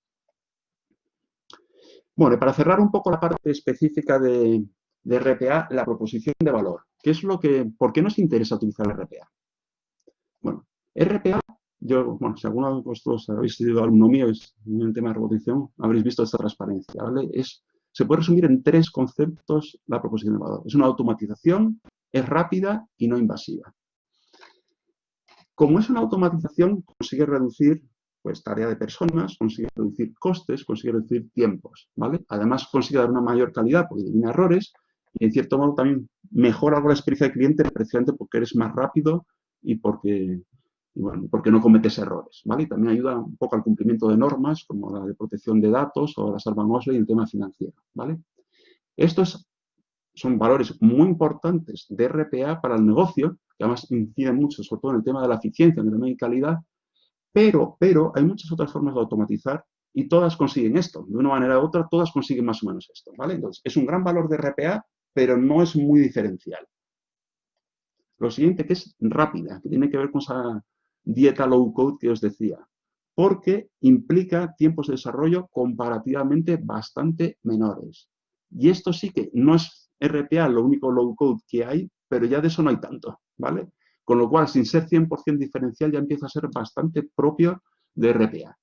Bueno, y para cerrar un poco la parte específica de RPA, la proposición de valor. ¿Por qué nos interesa utilizar RPA? Bueno, RPA, si alguno de vosotros habéis sido alumno mío en el tema de robotización, habréis visto esta transparencia, ¿vale? Se puede resumir en 3 conceptos la proposición de valor. Es una automatización, es rápida y no invasiva. Como es una automatización, consigue reducir pues, tarea de personas, consigue reducir costes, consigue reducir tiempos, ¿vale? Además, consigue dar una mayor calidad porque elimina errores y, en cierto modo, también mejora la experiencia del cliente precisamente porque eres más rápido y porque no cometes errores, ¿vale? Y también ayuda un poco al cumplimiento de normas como la de protección de datos o la Sarbanes-Oxley y el tema financiero, ¿vale? Estos son valores muy importantes de RPA para el negocio, que además inciden mucho, sobre todo en el tema de la eficiencia, en el tema de calidad, pero hay muchas otras formas de automatizar y todas consiguen esto. De una manera u otra, todas consiguen más o menos esto, ¿vale? Entonces, es un gran valor de RPA, pero no es muy diferencial. Lo siguiente, que es rápida, que tiene que ver con esa dieta low code que os decía, porque implica tiempos de desarrollo comparativamente bastante menores. Y esto sí que no es RPA lo único low code que hay, pero ya de eso no hay tanto, ¿vale? Con lo cual, sin ser 100% diferencial, ya empieza a ser bastante propio de RPA.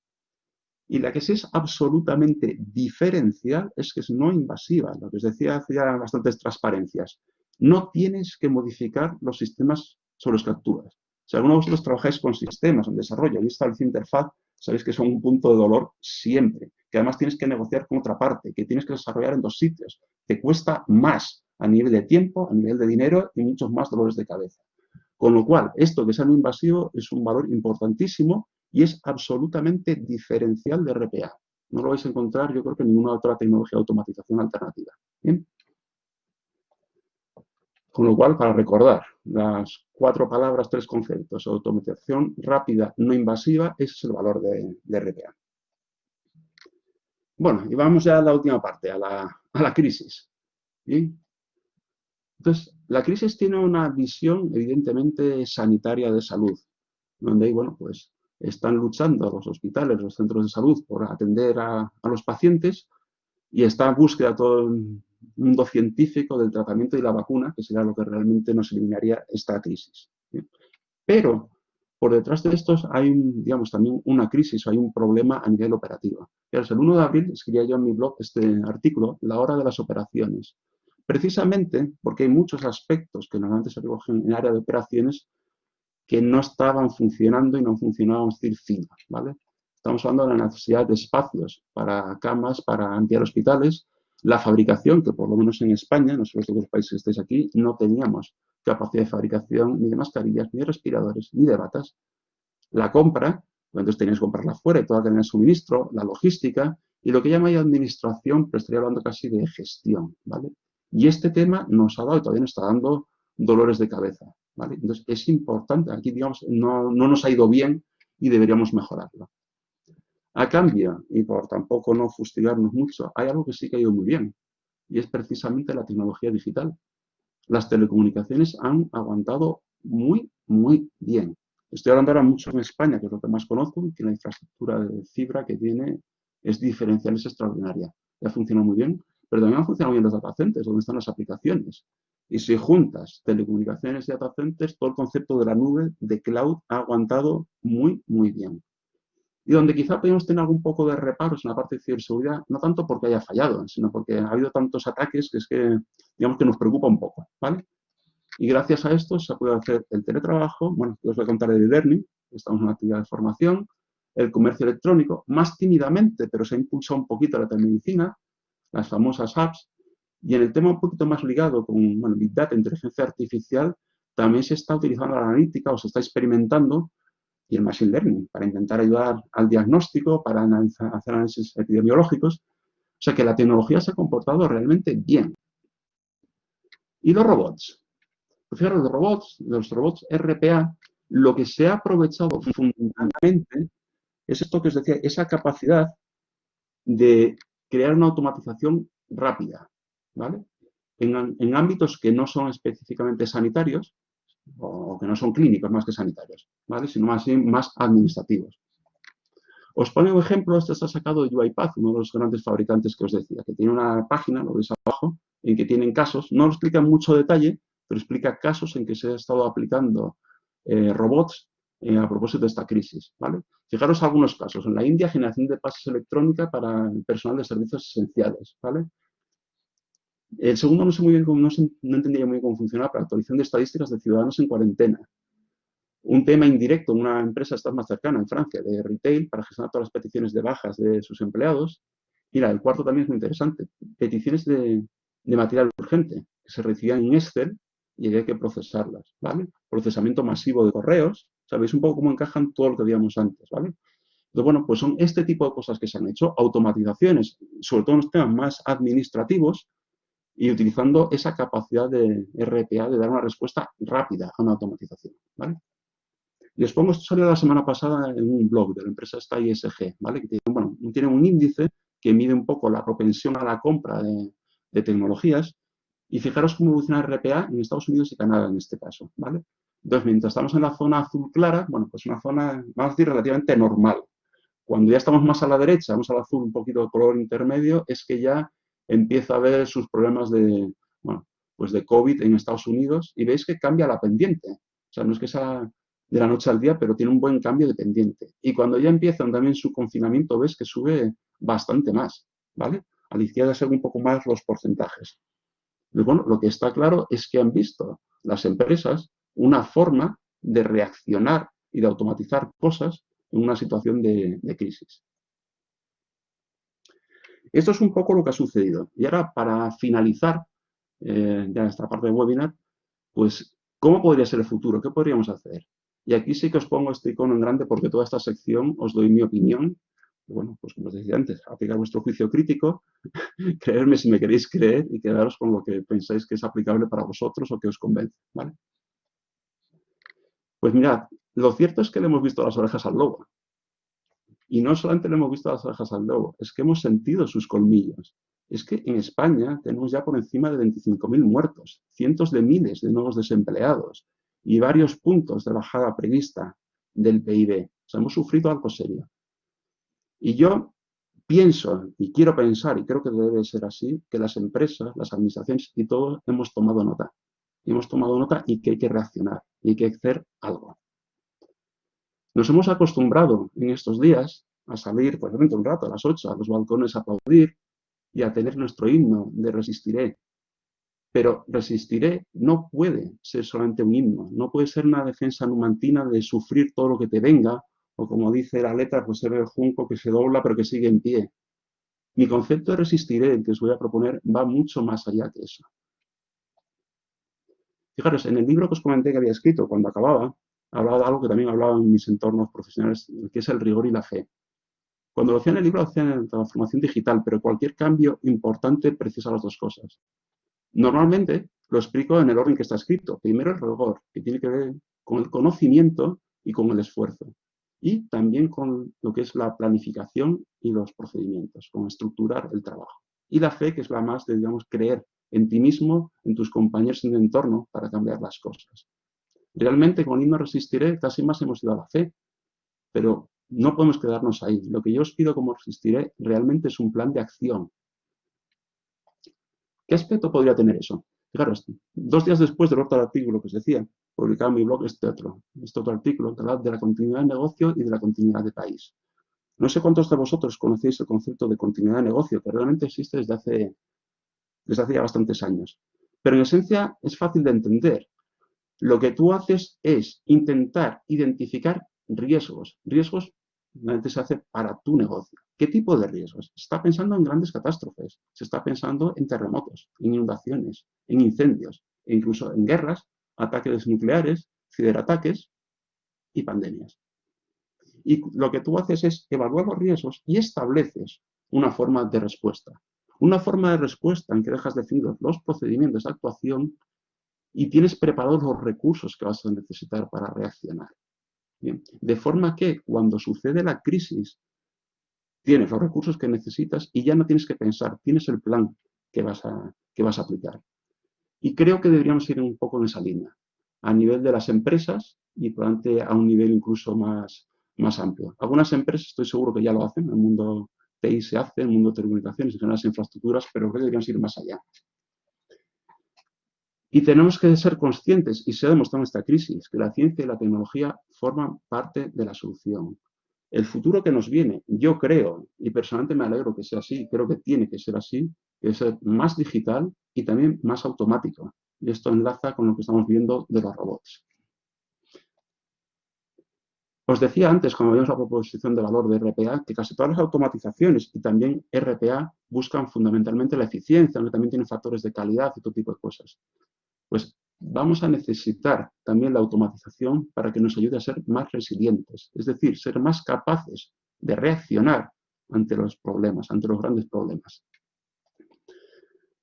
Y la que sí es absolutamente diferencial es que es no invasiva, lo que os decía hace ya bastantes transparencias. No tienes que modificar los sistemas sobre los que actúas. Si alguno de vosotros trabajáis con sistemas en desarrollo y establecer interfaz, sabéis que son un punto de dolor siempre. Que además tienes que negociar con otra parte, que tienes que desarrollar en 2 sitios. Te cuesta más a nivel de tiempo, a nivel de dinero y muchos más dolores de cabeza. Con lo cual, esto que sea no invasivo es un valor importantísimo y es absolutamente diferencial de RPA. No lo vais a encontrar, yo creo que en ninguna otra tecnología de automatización alternativa. ¿Bien? Con lo cual, para recordar las 4 palabras, 3 conceptos, automatización rápida, no invasiva, ese es el valor de RPA. Bueno, y vamos ya a la última parte, a la crisis. ¿Bien? Entonces, la crisis tiene una visión evidentemente sanitaria de salud, donde ahí, bueno, pues están luchando los hospitales, los centros de salud por atender a los pacientes y está en búsqueda todo mundo científico del tratamiento y la vacuna, que sería lo que realmente nos eliminaría esta crisis. ¿Bien? Pero por detrás de estos hay, digamos, también una crisis o hay un problema a nivel operativo. El 1 de abril escribía yo en mi blog este artículo, La hora de las operaciones. Precisamente porque hay muchos aspectos que normalmente se recogen en área de operaciones que no estaban funcionando y no funcionaban, vamos a decir, fino, ¿vale? Estamos hablando de la necesidad de espacios para camas, para ampliar hospitales, la fabricación, que por lo menos en España, no sé los otros países que estáis aquí, no teníamos capacidad de fabricación ni de mascarillas, ni de respiradores, ni de batas. La compra, entonces tenías que comprarla fuera y toda la cadena de suministro, la logística, y lo que llama ya administración, pero estaría hablando casi de gestión, ¿vale? Y este tema nos ha dado y todavía nos está dando dolores de cabeza, ¿vale? Entonces es importante, aquí digamos, no nos ha ido bien y deberíamos mejorarlo. A cambio, y por tampoco no fustigarnos mucho, hay algo que sí que ha ido muy bien, y es precisamente la tecnología digital. Las telecomunicaciones han aguantado muy, muy bien. Estoy hablando ahora mucho en España, que es lo que más conozco, que la infraestructura de fibra que tiene es diferencial, es extraordinaria. Ya funciona muy bien, pero también han funcionado bien los data centers, donde están las aplicaciones. Y si juntas telecomunicaciones y data centers, todo el concepto de la nube, de cloud, ha aguantado muy, muy bien. Y donde quizá podemos tener algún poco de reparos en la parte de ciberseguridad, no tanto porque haya fallado, sino porque ha habido tantos ataques que es que, digamos, que nos preocupa un poco, ¿vale? Y gracias a esto se ha podido hacer el teletrabajo, bueno, os voy a contar el e-learning, estamos en una actividad de formación, el comercio electrónico, más tímidamente, pero se ha impulsado un poquito la telemedicina, las famosas apps, y en el tema un poquito más ligado con, bueno, Big Data, inteligencia artificial, también se está utilizando la analítica o se está experimentando y el Machine Learning para intentar ayudar al diagnóstico, para hacer análisis epidemiológicos. O sea que la tecnología se ha comportado realmente bien. ¿Y los robots? Pues fijaros, los robots RPA, lo que se ha aprovechado fundamentalmente es esto que os decía, esa capacidad de crear una automatización rápida, ¿vale? En ámbitos que no son específicamente sanitarios, o que no son clínicos más que sanitarios, ¿vale? Sino más administrativos. Os pongo un ejemplo, este está sacado de UiPath, uno de los grandes fabricantes que os decía, que tiene una página, lo veis abajo, en que tienen casos, no lo explica en mucho detalle, pero explica casos en que se ha estado aplicando robots a propósito de esta crisis, ¿vale? Fijaros algunos casos. En la India, generación de pases electrónica para el personal de servicios esenciales, ¿vale? El segundo no sé muy bien cómo, no entendía muy bien cómo funcionaba, para actualización de estadísticas de ciudadanos en cuarentena. Un tema indirecto, una empresa está más cercana en Francia, de retail, para gestionar todas las peticiones de bajas de sus empleados. Mira, el cuarto también es muy interesante. Peticiones de material urgente, que se recibían en Excel y había que procesarlas, ¿vale? Procesamiento masivo de correos. Sabéis un poco cómo encajan todo lo que veíamos antes, ¿vale? Entonces, bueno, pues son este tipo de cosas que se han hecho, automatizaciones, sobre todo en los temas más administrativos, y utilizando esa capacidad de RPA de dar una respuesta rápida a una automatización, ¿vale? Y os pongo, esto salió la semana pasada en un blog de la empresa esta ISG, ¿vale? Que tiene un índice que mide un poco la propensión a la compra de tecnologías y fijaros cómo evoluciona el RPA en Estados Unidos y Canadá en este caso, ¿vale? Entonces, mientras estamos en la zona azul clara, bueno, pues una zona, vamos a decir, relativamente normal. Cuando ya estamos más a la derecha, vamos al azul un poquito de color intermedio, es que ya empieza a haber sus problemas de, bueno, pues de COVID en Estados Unidos y veis que cambia la pendiente. O sea, no es que sea de la noche al día, pero tiene un buen cambio de pendiente. Y cuando ya empiezan también su confinamiento, ves que sube bastante más, ¿vale? A la izquierda se ven un poco más los porcentajes. Y bueno, lo que está claro es que han visto las empresas una forma de reaccionar y de automatizar cosas en una situación de crisis. Esto es un poco lo que ha sucedido. Y ahora, para finalizar ya esta parte del webinar, pues, ¿cómo podría ser el futuro? ¿Qué podríamos hacer? Y aquí sí que os pongo este icono en grande porque toda esta sección os doy mi opinión. Y bueno, pues como os decía antes, aplicar vuestro juicio crítico, creerme si me queréis creer y quedaros con lo que pensáis que es aplicable para vosotros o que os convence, ¿vale? Pues mirad, lo cierto es que le hemos visto las orejas al lobo. Y no solamente le hemos visto las orejas al lobo, es que hemos sentido sus colmillos. Es que en España tenemos ya por encima de 25.000 muertos, cientos de miles de nuevos desempleados y varios puntos de bajada prevista del PIB. O sea, hemos sufrido algo serio. Y yo Pienso y quiero pensar, y creo que debe ser así, que las empresas, las administraciones y todos hemos tomado nota. Hemos tomado nota y que hay que reaccionar y hay que hacer algo. Nos hemos acostumbrado en estos días a salir, por ejemplo, un rato a las 8 a los balcones a aplaudir y a tener nuestro himno de resistiré. Pero resistiré no puede ser solamente un himno, no puede ser una defensa numantina de sufrir todo lo que te venga, o como dice la letra, pues ser el junco que se dobla pero que sigue en pie. Mi concepto de resistiré, el que os voy a proponer, va mucho más allá que eso. Fijaros, en el libro que os comenté que había escrito cuando acababa, hablaba de algo que también hablaba en mis entornos profesionales, que es el rigor y la fe. Cuando lo hacía en el libro, lo hacía en transformación digital, pero cualquier cambio importante precisa las dos cosas. Normalmente lo explico en el orden que está escrito. Primero el rigor, que tiene que ver con el conocimiento y con el esfuerzo. Y también con lo que es la planificación y los procedimientos, con estructurar el trabajo. Y la fe, que es la más de, digamos, creer en ti mismo, en tus compañeros y en el entorno para cambiar las cosas. Realmente con el himno resistiré, casi más hemos ido a la fe, pero no podemos quedarnos ahí. Lo que yo os pido como resistiré realmente es un plan de acción. ¿Qué aspecto podría tener eso? Fijaros, 2 días después del otro artículo que os decía, publicaba en mi blog este otro artículo que habla de la continuidad de negocio y de la continuidad de país. No sé cuántos de vosotros conocéis el concepto de continuidad de negocio, que realmente existe desde hace ya bastantes años. Pero en esencia es fácil de entender. Lo que tú haces es intentar identificar riesgos. Riesgos normalmente se hace para tu negocio. ¿Qué tipo de riesgos? Se está pensando en grandes catástrofes, se está pensando en terremotos, en inundaciones, en incendios, e incluso en guerras, ataques nucleares, ciberataques y pandemias. Y lo que tú haces es evaluar los riesgos y estableces una forma de respuesta. Una forma de respuesta en que dejas definidos los procedimientos de actuación y tienes preparados los recursos que vas a necesitar para reaccionar. Bien. De forma que cuando sucede la crisis, tienes los recursos que necesitas y ya no tienes que pensar, tienes el plan que vas a aplicar. Y creo que deberíamos ir un poco en esa línea, a nivel de las empresas y probablemente a un nivel incluso más amplio. Algunas empresas estoy seguro que ya lo hacen, en el mundo TI se hace, en el mundo de telecomunicaciones, en general las infraestructuras, pero creo que deberíamos ir más allá. Y tenemos que ser conscientes, y se ha demostrado en esta crisis, que la ciencia y la tecnología forman parte de la solución. El futuro que nos viene, yo creo, y personalmente me alegro que sea así, creo que tiene que ser así, que es más digital y también más automático. Y esto enlaza con lo que estamos viendo de los robots. Os decía antes, cuando veíamos la proposición de valor de RPA, que casi todas las automatizaciones y también RPA buscan fundamentalmente la eficiencia, aunque también tienen factores de calidad y todo tipo de cosas. Pues vamos a necesitar también la automatización para que nos ayude a ser más resilientes, es decir, ser más capaces de reaccionar ante los problemas, ante los grandes problemas.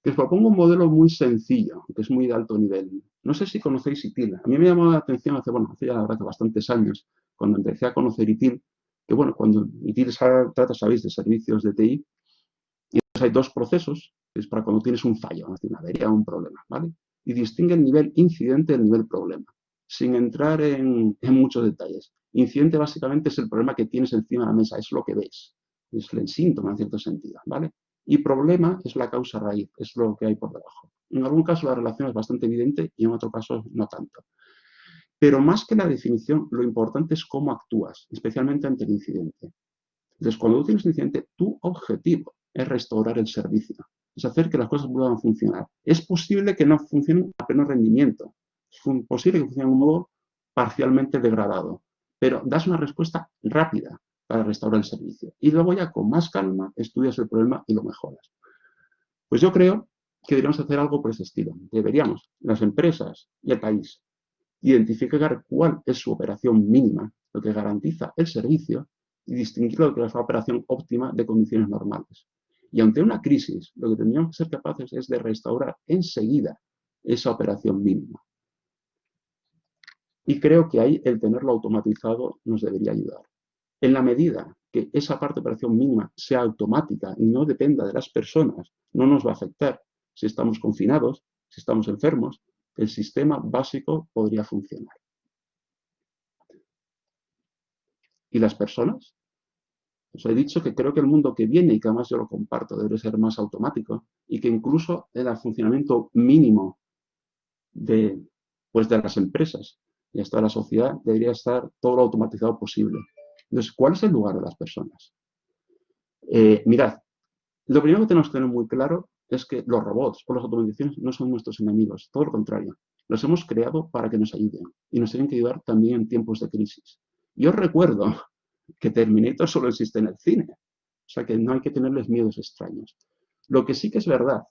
Que os propongo un modelo muy sencillo, que es muy de alto nivel. No sé si conocéis ITIL. A mí me llamó la atención hace ya la verdad que bastantes años, cuando empecé a conocer ITIL, que bueno, cuando ITIL trata, sabéis, de servicios de TI, y hay dos procesos, que es para cuando tienes un fallo, una avería o un problema, ¿vale? Y distingue el nivel incidente del nivel problema, sin entrar en muchos detalles. Incidente básicamente es el problema que tienes encima de la mesa, es lo que ves, es el síntoma en cierto sentido, ¿vale? Y problema es la causa raíz, es lo que hay por debajo. En algún caso la relación es bastante evidente y en otro caso no tanto. Pero más que la definición, lo importante es cómo actúas, especialmente ante el incidente. Entonces, cuando tú tienes un incidente, tu objetivo es restaurar el servicio, es hacer que las cosas vuelvan a funcionar. Es posible que no funcionen a pleno rendimiento, es posible que funcione de un modo parcialmente degradado, pero das una respuesta rápida para restaurar el servicio. Y luego ya con más calma estudias el problema y lo mejoras. Pues yo creo que deberíamos hacer algo por ese estilo. Deberíamos, las empresas y el país, identificar cuál es su operación mínima, lo que garantiza el servicio, y distinguir lo que es la operación óptima de condiciones normales. Y ante una crisis, lo que tendríamos que ser capaces es de restaurar enseguida esa operación mínima. Y creo que ahí el tenerlo automatizado nos debería ayudar. En la medida que esa parte de operación mínima sea automática y no dependa de las personas, no nos va a afectar. Si estamos confinados, si estamos enfermos, el sistema básico podría funcionar. ¿Y las personas? Os he dicho que creo que el mundo que viene, y que además yo lo comparto, debe ser más automático y que incluso el funcionamiento mínimo de, pues de las empresas y hasta la sociedad debería estar todo lo automatizado posible. Entonces, ¿cuál es el lugar de las personas? Mirad, lo primero que tenemos que tener muy claro es que los robots o las automatizaciones no son nuestros enemigos, todo lo contrario. Los hemos creado para que nos ayuden y nos tienen que ayudar también en tiempos de crisis. Yo recuerdo que Terminator solo existe en el cine, o sea que no hay que tenerles miedos extraños. Lo que sí que es verdad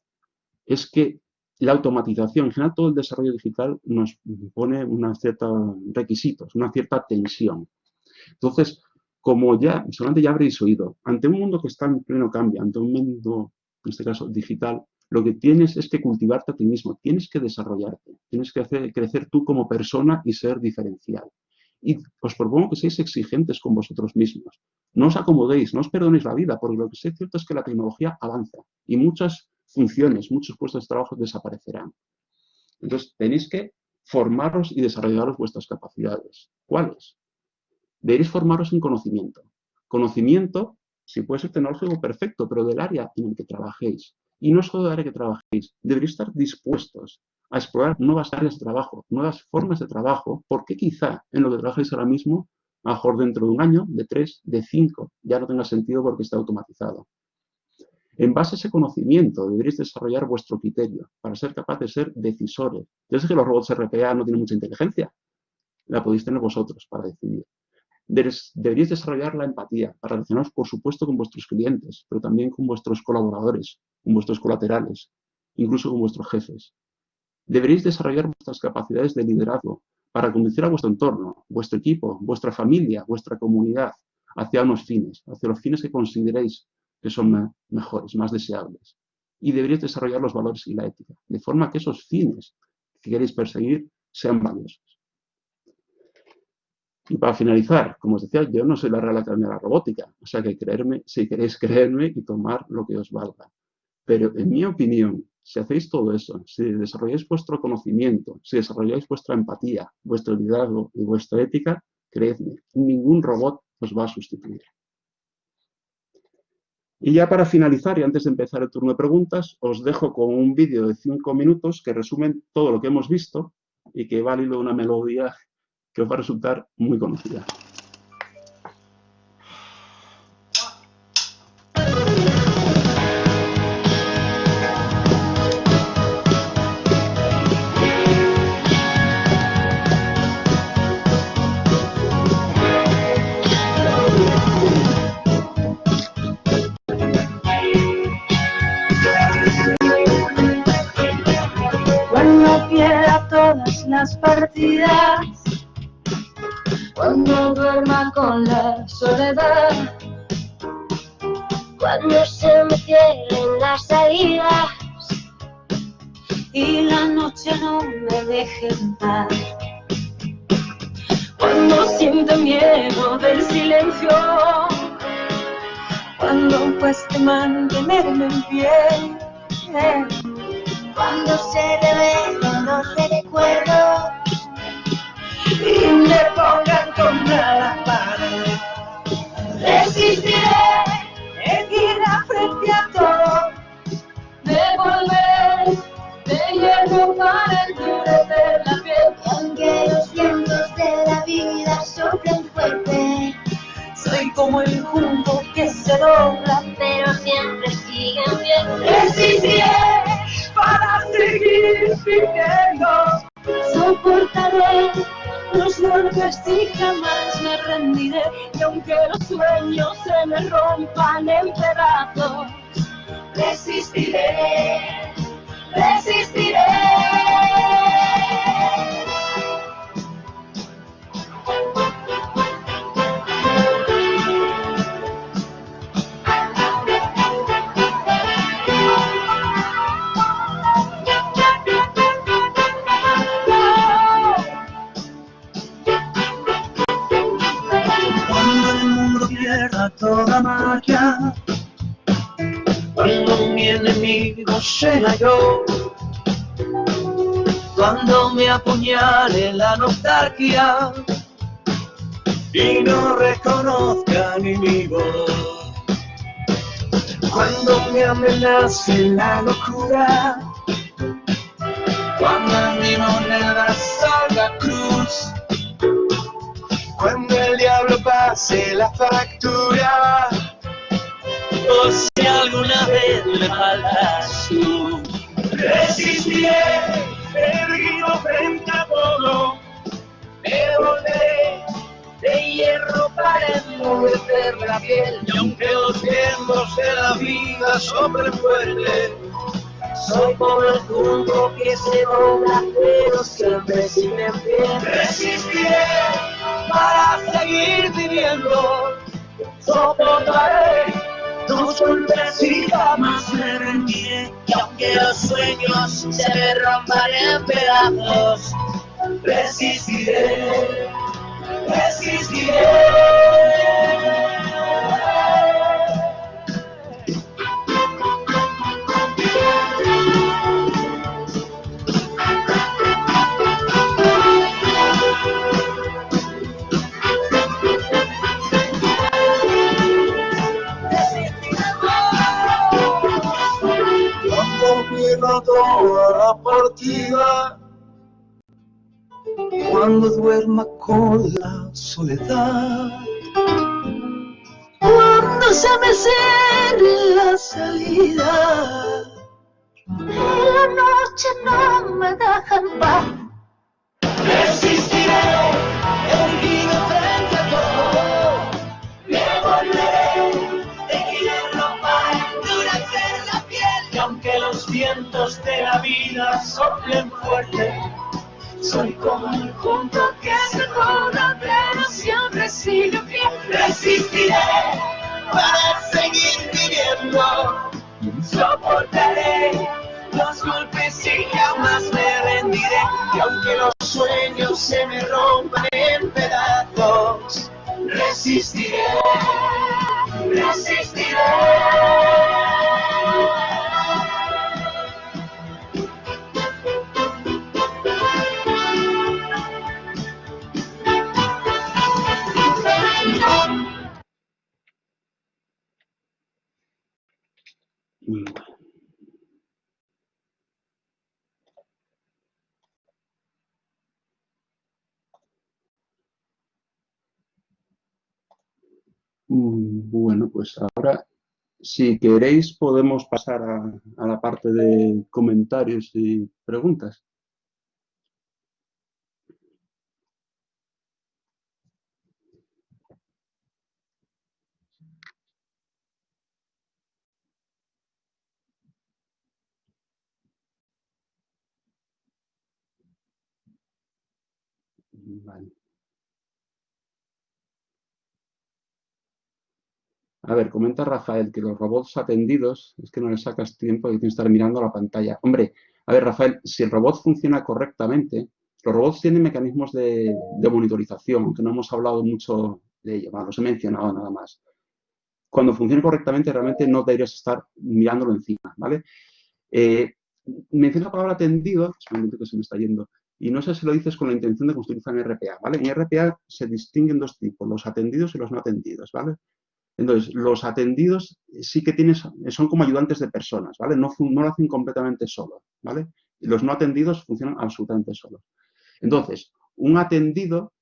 es que la automatización, en general todo el desarrollo digital nos pone unos ciertos requisitos, una cierta tensión. Entonces, como ya, seguramente ya habréis oído, ante un mundo que está en pleno cambio, ante un mundo, en este caso, digital, lo que tienes es que cultivarte a ti mismo, tienes que desarrollarte, tienes que hacer crecer tú como persona y ser diferencial. Y os propongo que seáis exigentes con vosotros mismos. No os acomodéis, no os perdonéis la vida, porque lo que sí es cierto es que la tecnología avanza y muchas funciones, muchos puestos de trabajo desaparecerán. Entonces, tenéis que formaros y desarrollaros vuestras capacidades. ¿Cuáles? Deberéis formaros en conocimiento. Conocimiento, si puede ser tecnológico, perfecto, pero del área en el que trabajéis. Y no solo del área que trabajéis, deberéis estar dispuestos a explorar nuevas áreas de trabajo, nuevas formas de trabajo, porque quizá en lo que trabajáis ahora mismo, a lo mejor dentro de un año, de 3, de 5, ya no tenga sentido porque está automatizado. En base a ese conocimiento, deberéis desarrollar vuestro criterio para ser capaz de ser decisores. Yo sé que los robots RPA no tienen mucha inteligencia, la podéis tener vosotros para decidir. Deberíais desarrollar la empatía para relacionaros, por supuesto, con vuestros clientes, pero también con vuestros colaboradores, con vuestros colaterales, incluso con vuestros jefes. Deberéis desarrollar vuestras capacidades de liderazgo para conducir a vuestro entorno, vuestro equipo, vuestra familia, vuestra comunidad, hacia unos fines, hacia los fines que consideréis que son mejores, más deseables. Y deberíais desarrollar los valores y la ética, de forma que esos fines que queréis perseguir sean valiosos. Y para finalizar, como os decía, yo no soy la Real Academia de la Robótica, o sea que creerme, si queréis creerme y tomar lo que os valga. Pero en mi opinión, si hacéis todo eso, si desarrolláis vuestro conocimiento, si desarrolláis vuestra empatía, vuestro liderazgo y vuestra ética, creedme, ningún robot os va a sustituir. Y ya para finalizar, y antes de empezar el turno de preguntas, os dejo con un vídeo de 5 minutos que resumen todo lo que hemos visto y que va al hilo de una melodía que os va a resultar muy conocida. Cuando pierda todas las partidas, cuando duerma con la soledad, cuando se me cierren las salidas y la noche no me deje en paz, cuando sienta miedo del silencio, cuando cueste mantenerme en pie, cuando se revelen los recuerdos y me pongan contra la pared, resistiré, erguida frente a todo, me volveré de hierro para endurecer la piel. Y aunque los vientos de la vida soplen fuerte, Soy como el junco que se dobla, pero siempre sigue en pie. resistiré para seguir viviendo. Soportaré los golpes y jamás me rendiré. Y aunque los sueños se me rompan en pedazos, resistiré, resistiré. Cuando el mundo pierda toda magia, cuando mi enemigo sea yo, cuando me apuñale la nostalgia y no reconozca ni mi voz. Cuando me amenace la locura, cuando mi moneda salga cruz, cuando el diablo pase la factura, o si alguna vez me faltas tú, resistiré, erguido frente a todo, me volveré de hierro para enmudecer la piel, y aunque los vientos de la vida soplen fuerte, soy como el junco que se dobla, pero siempre sigue en pie. Resistiré para seguir viviendo, soportaré tus golpes y jamás me rendiré. Y aunque los sueños se me rompan en pedazos, resistiré, resistiré. Toda la partida, cuando duerma con la soledad, cuando se me cierre la salida, y la noche no me deja en paz. resistiré, erguido frente a todo, me volveré de hierro para endurecer la piel, y aunque los vientos de la vida soplen fuerte, soy como un junco que se corta, pero siempre sigue en pie. Resistiré para seguir viviendo, soportaré los golpes y jamás me rendiré. Y aunque los sueños se me rompan en pedazos, resistiré, resistiré. Bueno, pues ahora, si queréis, podemos pasar a la parte de comentarios y preguntas. Vale. A ver, comenta Rafael que los robots atendidos, es que no le sacas tiempo y tienes que estar mirando la pantalla. Hombre, a ver, Rafael, si el robot funciona correctamente, los robots tienen mecanismos de monitorización, aunque no hemos hablado mucho de ello, los he mencionado nada más. Cuando funcione correctamente, realmente no deberías estar mirándolo encima, ¿vale? Menciono la palabra atendido, es un momento que se me está yendo, y no sé si lo dices con la intención de que se utiliza en RPA, ¿vale? En RPA se distinguen dos tipos, los atendidos y los no atendidos, ¿vale? Entonces, los atendidos sí que son como ayudantes de personas, ¿vale? No lo hacen completamente solos, ¿vale? Y los no atendidos funcionan absolutamente solos. Entonces, un atendido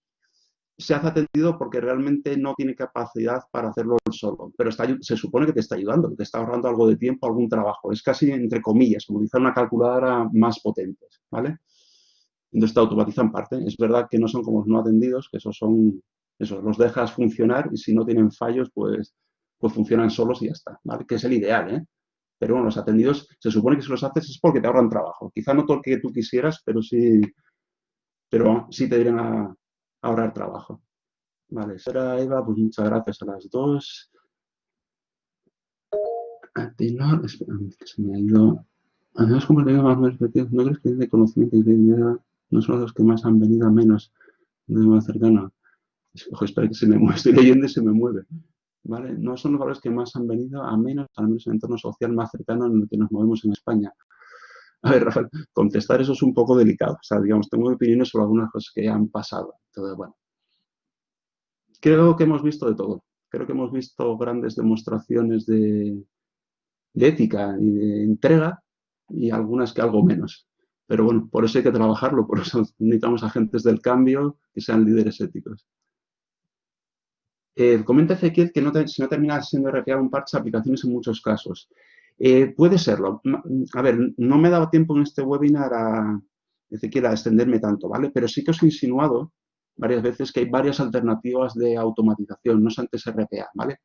se hace atendido porque realmente no tiene capacidad para hacerlo él solo, pero se supone que te está ayudando, te está ahorrando algo de tiempo, algún trabajo. Es casi, entre comillas, como utilizar una calculadora más potente, ¿vale? Entonces te automatizan parte. Es verdad que no son como los no atendidos, que esos son, los dejas funcionar y si no tienen fallos, pues funcionan solos y ya está, ¿vale? Que es el ideal, ¿eh? Pero bueno, los atendidos se supone que si los haces es porque te ahorran trabajo. Quizá no todo el que tú quisieras, pero sí te deberían ahorrar trabajo. Vale, será Eva, pues muchas gracias a las dos. Atenor, espera, que se me ha ido. Además, como le digo más perspectivas, ¿no crees que de conocimiento y de idea no son los que más han venido a menos de más cercano? Ojo, espera que se me mueve, estoy leyendo y se me mueve. ¿Vale? No son los valores que más han venido a menos, al menos en el entorno social más cercano en el que nos movemos en España. A ver, Rafael, contestar eso es un poco delicado. O sea, digamos, tengo opiniones sobre algunas cosas que han pasado. Entonces, bueno. Creo que hemos visto de todo. Creo que hemos visto grandes demostraciones de de ética y de entrega y algunas que algo menos. Pero bueno, por eso hay que trabajarlo, por eso necesitamos agentes del cambio que sean líderes éticos. Comenta Ezequiel que si no termina siendo RPA un parche de aplicaciones en muchos casos. Puede serlo. A ver, no me he dado tiempo en este webinar Ezequiel, a extenderme tanto, ¿vale? Pero sí que os he insinuado varias veces que hay varias alternativas de automatización, no es antes RPA, ¿vale?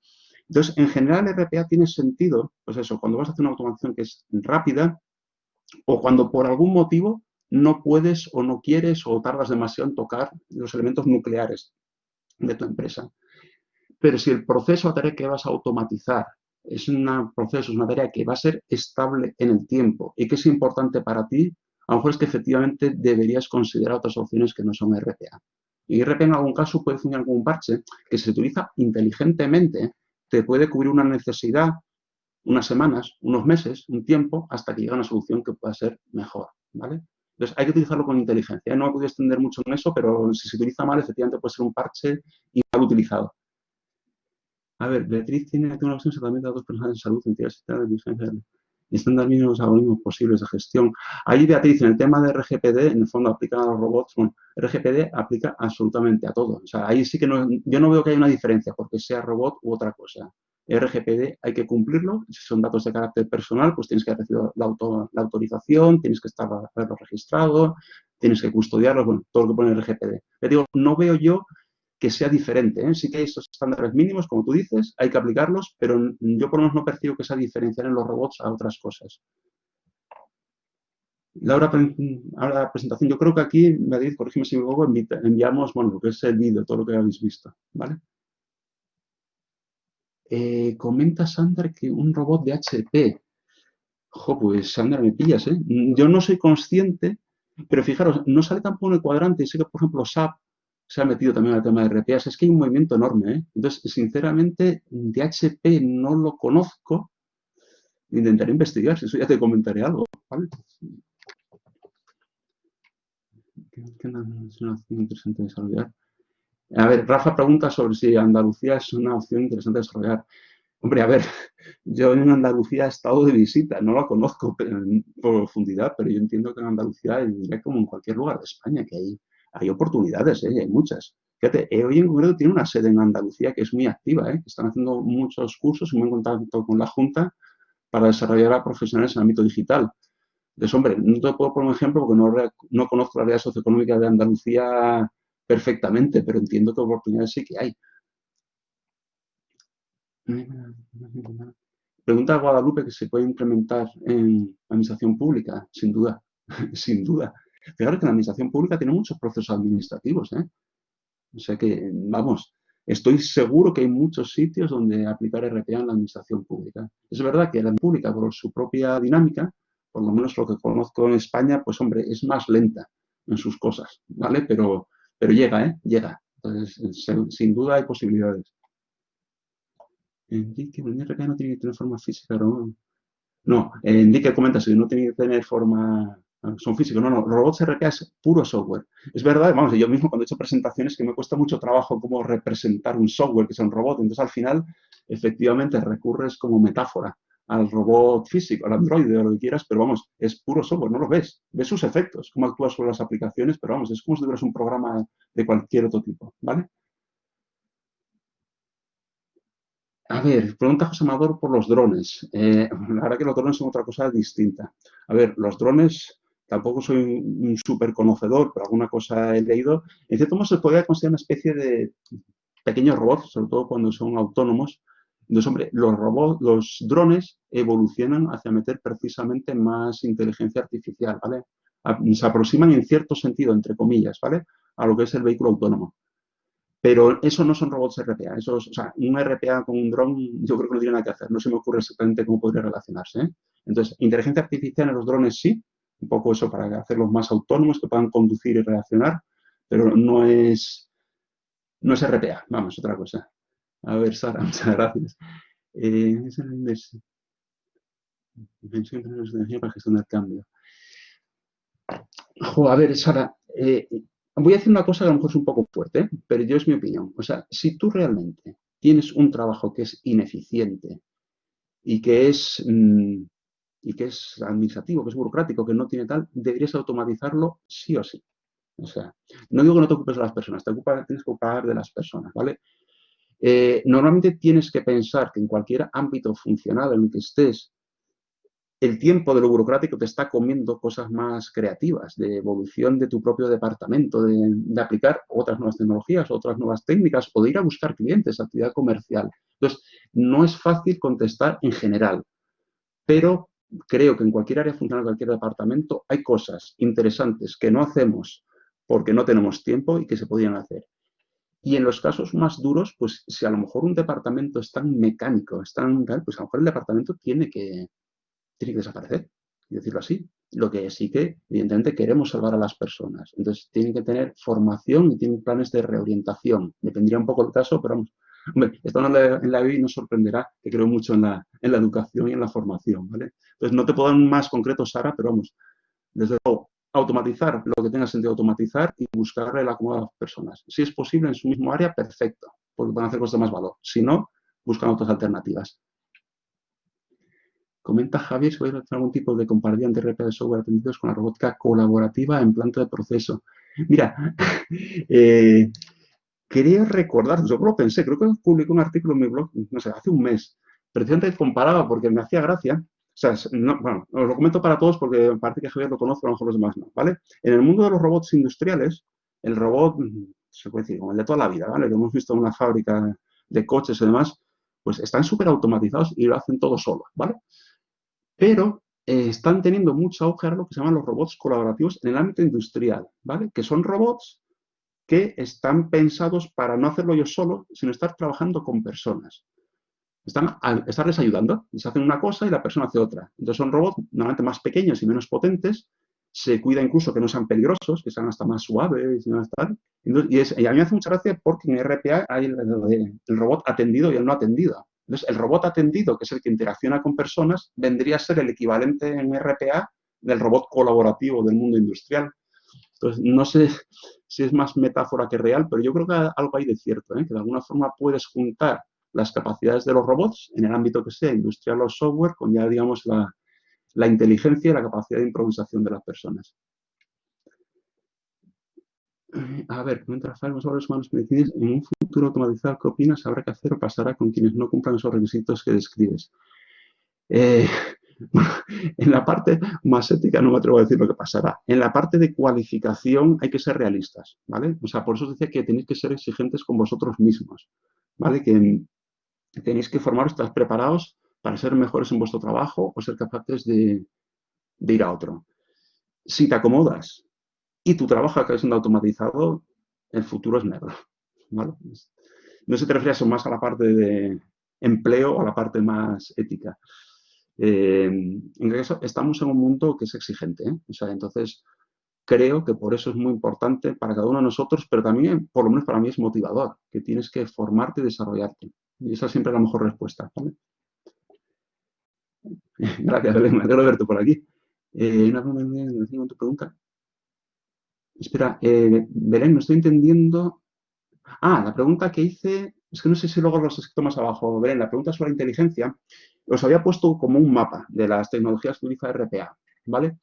Entonces, en general, RPA tiene sentido, pues eso, cuando vas a hacer una automatización que es rápida o cuando por algún motivo no puedes o no quieres o tardas demasiado en tocar los elementos nucleares de tu empresa. Pero si el proceso o tarea que vas a automatizar es un proceso, es una tarea que va a ser estable en el tiempo y que es importante para ti, a lo mejor es que efectivamente deberías considerar otras opciones que no son RPA. Y RPA en algún caso puede funcionar como un parche que si se utiliza inteligentemente te puede cubrir una necesidad unas semanas, unos meses, un tiempo, hasta que llegue a una solución que pueda ser mejor, ¿vale? Entonces hay que utilizarlo con inteligencia. No me voy a extender mucho en eso, pero si se utiliza mal, efectivamente puede ser un parche y mal utilizado. A ver, Beatriz tiene una versión de datos personales en salud, entidades sociales, vigencia y están también los algoritmos posibles de gestión. Ahí, Beatriz, en el tema de RGPD, en el fondo aplica a los robots. Bueno, RGPD aplica absolutamente a todo. O sea, ahí sí que yo no veo que haya una diferencia porque sea robot u otra cosa. RGPD hay que cumplirlo. Si son datos de carácter personal, pues tienes que recibir la autorización, tienes que haberlo registrado, tienes que custodiarlo, bueno, todo lo que pone el RGPD. Le digo, no veo yo que sea diferente, ¿eh? Sí que hay estos estándares mínimos, como tú dices, hay que aplicarlos, pero yo por lo menos no percibo que sea diferenciar en los robots a otras cosas. Laura, ahora la presentación, yo creo que aquí, David, corrígeme si me equivoco, enviamos, bueno, lo que es el vídeo, todo lo que habéis visto, ¿vale? Comenta Sandra que un robot de HP. Jo, pues Sandra, me pillas, ¿eh? Yo no soy consciente, pero fijaros, no sale tampoco en el cuadrante. Sé que, por ejemplo, SAP se ha metido también al tema de RPAs. Es que hay un movimiento enorme, ¿eh? Entonces, sinceramente, de HP no lo conozco. Intentaré investigar, si eso ya te comentaré algo, ¿vale? ¿Qué es una opción interesante de desarrollar? A ver, Rafa pregunta sobre si Andalucía es una opción interesante de desarrollar. Hombre, a ver, yo en Andalucía he estado de visita, no la conozco en profundidad, pero yo entiendo que en Andalucía, diría como en cualquier lugar de España, que hay oportunidades, hay muchas. Fíjate, hoy en concreto tiene una sede en Andalucía que es muy activa, que están haciendo muchos cursos y muy en contacto con la Junta para desarrollar a profesionales en el ámbito digital. Entonces, hombre, no te puedo poner un ejemplo porque no conozco la realidad socioeconómica de Andalucía perfectamente, pero entiendo que oportunidades sí que hay. Pregunta a Guadalupe que se puede implementar en la administración pública, sin duda, sin duda. Fijaros que la administración pública tiene muchos procesos administrativos, ¿eh? O sea que, vamos, estoy seguro que hay muchos sitios donde aplicar RPA en la administración pública. Es verdad que la pública, por su propia dinámica, por lo menos lo que conozco en España, pues hombre, es más lenta en sus cosas, ¿vale? Pero llega, ¿eh? Llega. Entonces, sin duda hay posibilidades. Enrique, el RPA no tiene que tener forma física, ¿no? No, Enrique comenta si no tiene que tener forma, son físicos, no, robots RPA es puro software. Es verdad, vamos, yo mismo cuando he hecho presentaciones que me cuesta mucho trabajo cómo representar un software que sea un robot, entonces al final efectivamente recurres como metáfora al robot físico, al androide o lo que quieras, pero vamos, es puro software, no lo ves sus efectos, cómo actúa sobre las aplicaciones, pero vamos, es como si tuvieras un programa de cualquier otro tipo, ¿vale? A ver, pregunta José Amador por los drones. La verdad que los drones son otra cosa distinta. A ver, los drones, tampoco soy un súper conocedor, pero alguna cosa he leído. En cierto modo se podría considerar una especie de pequeños robots, sobre todo cuando son autónomos. Entonces, hombre, los drones evolucionan hacia meter precisamente más inteligencia artificial, ¿vale? Se aproximan en cierto sentido, entre comillas, ¿vale? A lo que es el vehículo autónomo. Pero eso no son robots RPA. O sea, un RPA con un dron yo creo que no tiene nada que hacer. No se me ocurre exactamente cómo podría relacionarse, ¿eh? Entonces, inteligencia artificial en los drones sí, un poco eso para hacerlos más autónomos, que puedan conducir y reaccionar, pero no es RPA, vamos, otra cosa. A ver, Sara, muchas gracias. Es el inversión de energía para gestionar cambio. A ver, Sara, voy a decir una cosa que a lo mejor es un poco fuerte, pero yo es mi opinión. O sea, si tú realmente tienes un trabajo que es ineficiente y que es administrativo, que es burocrático, que no tiene tal, deberías automatizarlo sí o sí. O sea, no digo que no te ocupes de las personas, tienes que ocupar de las personas, ¿vale? Normalmente tienes que pensar que en cualquier ámbito funcional en el que estés, el tiempo de lo burocrático te está comiendo cosas más creativas, de evolución de tu propio departamento, de aplicar otras nuevas tecnologías, otras nuevas técnicas o de ir a buscar clientes, actividad comercial. Entonces, no es fácil contestar en general, pero creo que en cualquier área funcional, en cualquier departamento, hay cosas interesantes que no hacemos porque no tenemos tiempo y que se podrían hacer. Y en los casos más duros, pues si a lo mejor un departamento es tan mecánico, es tan tal, pues a lo mejor el departamento tiene que desaparecer, y decirlo así. Lo que sí que, evidentemente, queremos salvar a las personas. Entonces, tienen que tener formación y tienen planes de reorientación. Dependería un poco el caso, pero vamos, hombre, estando en la EBI nos sorprenderá que creo mucho en la educación y en la formación, ¿vale? Entonces, no te puedo dar más concreto, Sara, pero vamos, desde luego, automatizar lo que tenga sentido automatizar y buscarle el acomodo a las personas. Si es posible en su mismo área, perfecto, porque van a hacer cosas de más valor. Si no, buscan otras alternativas. Comenta Javier si puede hacer algún tipo de comparación de RPA de software atendidos con la robótica colaborativa en planta de proceso. Mira, quería recordar, yo lo pensé, creo que publicé un artículo en mi blog, no sé, hace un mes, precisamente comparaba porque me hacía gracia. O sea, no, bueno, os lo comento para todos porque parece que Javier lo conoce, a lo mejor los demás no, ¿vale? En el mundo de los robots industriales, el robot, se puede decir, como el de toda la vida, ¿vale? Que hemos visto en una fábrica de coches y demás, pues están súper automatizados y lo hacen todo solo, ¿vale? Pero están teniendo mucha auge ahora lo que se llaman los robots colaborativos en el ámbito industrial, ¿vale? Que son robots que están pensados para no hacerlo yo solo, sino estar trabajando con personas. Estarles ayudando, les hacen una cosa y la persona hace otra. Entonces son robots normalmente más pequeños y menos potentes, se cuida incluso que no sean peligrosos, que sean hasta más suaves y más tal. Entonces, y a mí me hace mucha gracia porque en RPA hay el robot atendido y el no atendido. Entonces, el robot atendido, que es el que interacciona con personas, vendría a ser el equivalente en RPA del robot colaborativo del mundo industrial. Entonces, no sé si es más metáfora que real, pero yo creo que algo hay de cierto, que de alguna forma puedes juntar las capacidades de los robots en el ámbito que sea, industrial o software, con ya, digamos, la inteligencia y la capacidad de improvisación de las personas. A ver, comenta Rafael, sobre los humanos medicinas, en un futuro automatizado, ¿qué opinas? ¿Habrá que hacer o pasará con quienes no cumplan esos requisitos que describes? Bueno, en la parte más ética no me atrevo a decir lo que pasará. En la parte de cualificación hay que ser realistas, ¿vale? O sea, por eso os decía que tenéis que ser exigentes con vosotros mismos, ¿vale? Que tenéis que formaros, estar preparados para ser mejores en vuestro trabajo o ser capaces de ir a otro. Si te acomodas y tu trabajo acaba siendo automatizado, el futuro es negro, ¿vale? No sé si te refieres más a la parte de empleo o a la parte más ética. En caso, estamos en un mundo que es exigente, ¿eh? O sea, entonces creo que por eso es muy importante para cada uno de nosotros, pero también, por lo menos para mí, es motivador, que tienes que formarte y desarrollarte. Y esa siempre es la mejor respuesta, ¿vale? Gracias, Belén, me alegro de verte por aquí. Una pregunta. Espera, Belén, no estoy entendiendo. Ah, la pregunta que hice, es que no sé si luego los he escrito más abajo. Belén, la pregunta sobre la inteligencia, os había puesto como un mapa de las tecnologías que utiliza RPA, ¿vale?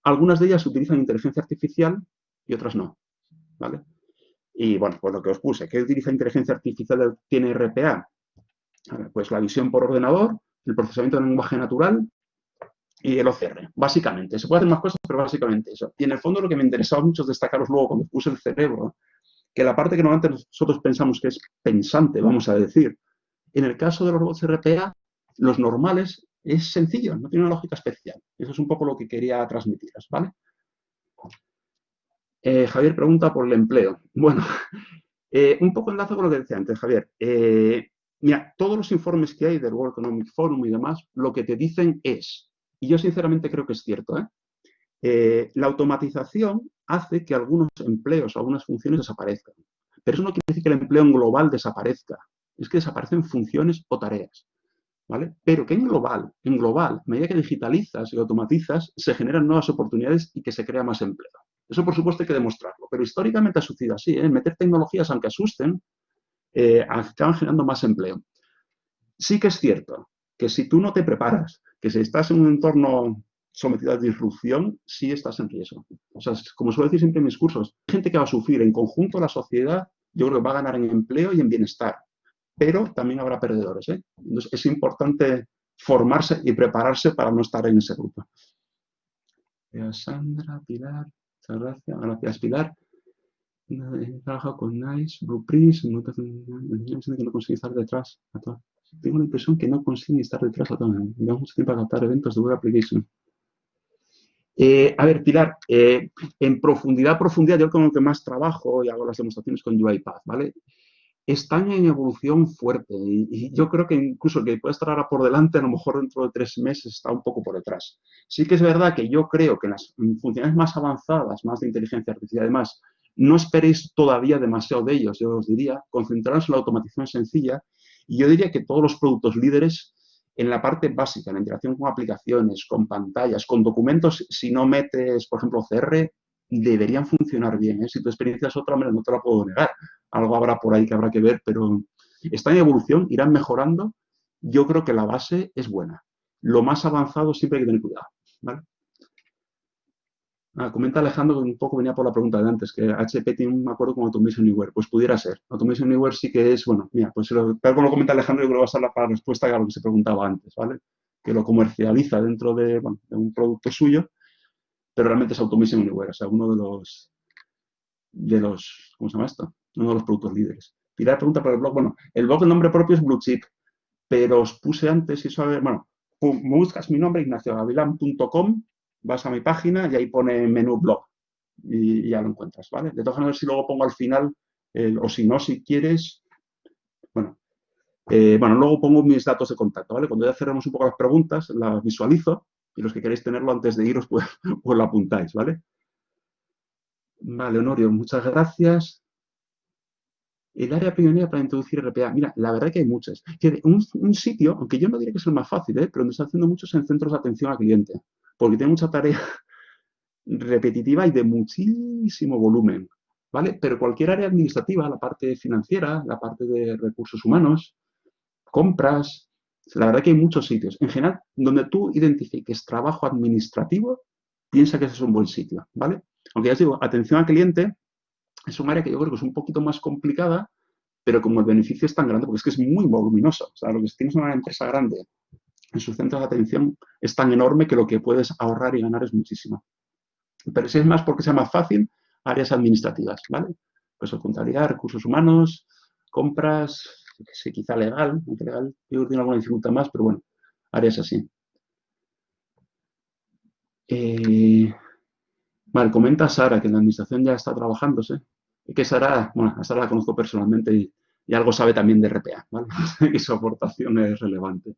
Algunas de ellas utilizan inteligencia artificial y otras no, ¿vale? Y bueno, pues lo que os puse, ¿qué utiliza inteligencia artificial tiene RPA? Pues la visión por ordenador, el procesamiento de lenguaje natural y el OCR, básicamente. Se puede hacer más cosas, pero básicamente eso. Y en el fondo lo que me interesaba mucho es destacaros luego cuando puse el cerebro, que la parte que normalmente nosotros pensamos que es pensante, vamos a decir, en el caso de los robots RPA, los normales es sencillo, no tiene una lógica especial. Eso es un poco lo que quería transmitiros, ¿vale? Javier pregunta por el empleo. Bueno, un poco enlazo con lo que decía antes, Javier. Mira, todos los informes que hay del World Economic Forum y demás, lo que te dicen es, y yo sinceramente creo que es cierto, la automatización hace que algunos empleos o algunas funciones desaparezcan. Pero eso no quiere decir que el empleo en global desaparezca. Es que desaparecen funciones o tareas, ¿vale? Pero que en global, a medida que digitalizas y automatizas, se generan nuevas oportunidades y que se crea más empleo. Eso, por supuesto, hay que demostrarlo. Pero históricamente ha sucedido así, ¿eh? Meter tecnologías, aunque asusten, acaban generando más empleo. Sí que es cierto que si tú no te preparas, que si estás en un entorno sometido a disrupción, sí estás en riesgo. O sea, como suelo decir siempre en mis cursos, hay gente que va a sufrir en conjunto la sociedad, yo creo que va a ganar en empleo y en bienestar, pero también habrá perdedores, ¿eh? Entonces es importante formarse y prepararse para no estar en ese grupo. Sandra, Pilar, muchas gracias. Gracias, Pilar. He trabajado con Nice, Blueprints, que no consigue estar detrás. Tengo la impresión que no consigue estar detrás a todo. Llevamos mucho tiempo a captar eventos de web application. A ver, Pilar, en profundidad, yo con lo que más trabajo y hago las demostraciones con UiPath, ¿vale? Están en evolución fuerte y yo creo que incluso el que puede estar ahora por delante, a lo mejor dentro de 3 meses está un poco por detrás. Sí que es verdad que yo creo que en las funciones más avanzadas, más de inteligencia artificial y demás, no esperéis todavía demasiado de ellos, yo os diría, concentraros en la automatización sencilla y yo diría que todos los productos líderes en la parte básica, en la interacción con aplicaciones, con pantallas, con documentos, si no metes, por ejemplo, CR, deberían funcionar bien, ¿eh? Si tu experiencia es otra, no te la puedo negar. Algo habrá por ahí que habrá que ver, pero está en evolución, irán mejorando. Yo creo que la base es buena. Lo más avanzado siempre hay que tener cuidado, ¿vale? Comenta Alejandro que un poco venía por la pregunta de antes, que HP tiene un acuerdo con Automation Anywhere. Pues pudiera ser. Automation Anywhere sí que es, bueno, mira, pues tal como lo comenta Alejandro, yo creo que va a ser la respuesta a lo que se preguntaba antes, ¿vale? Que lo comercializa dentro de, bueno, de un producto suyo, pero realmente es Automation Anywhere, o sea, uno de los, ¿cómo se llama esto? Uno de los productos líderes. Pilar pregunta por el blog. Bueno, el blog, el nombre propio es Blue Chip, pero os puse antes, y eso, bueno, buscas mi nombre, ignaciogavilán.com, vas a mi página y ahí pone menú blog y ya lo encuentras, ¿vale? De todas maneras, si luego pongo al final, o si no, si quieres, bueno, luego pongo mis datos de contacto, ¿vale? Cuando ya cerremos un poco las preguntas, las visualizo y los que queréis tenerlo antes de iros, pues lo apuntáis, ¿vale? Vale, Honorio, muchas gracias. El área pionera para introducir RPA. Mira, la verdad que hay muchas. Un sitio, aunque yo no diría que es el más fácil, pero donde está haciendo mucho es en centros de atención al cliente, porque tiene mucha tarea repetitiva y de muchísimo volumen, ¿vale? Pero cualquier área administrativa, la parte financiera, la parte de recursos humanos, compras, la verdad que hay muchos sitios. En general, donde tú identifiques trabajo administrativo, piensa que ese es un buen sitio, ¿vale? Aunque ya os digo, atención al cliente es un área que yo creo que es un poquito más complicada, pero como el beneficio es tan grande, porque es que es muy voluminoso. O sea, lo que si tienes una empresa grande en sus centros de atención es tan enorme que lo que puedes ahorrar y ganar es muchísimo. Pero si es más porque sea más fácil, áreas administrativas, ¿vale? Pues contabilidad, recursos humanos, compras, quizá legal, aunque legal yo tiene alguna dificultad más, pero bueno, áreas así. Vale, comenta Sara que la administración ya está trabajándose. Y que Sara, bueno, a Sara la conozco personalmente y algo sabe también de RPA, ¿vale? Y su aportación es relevante.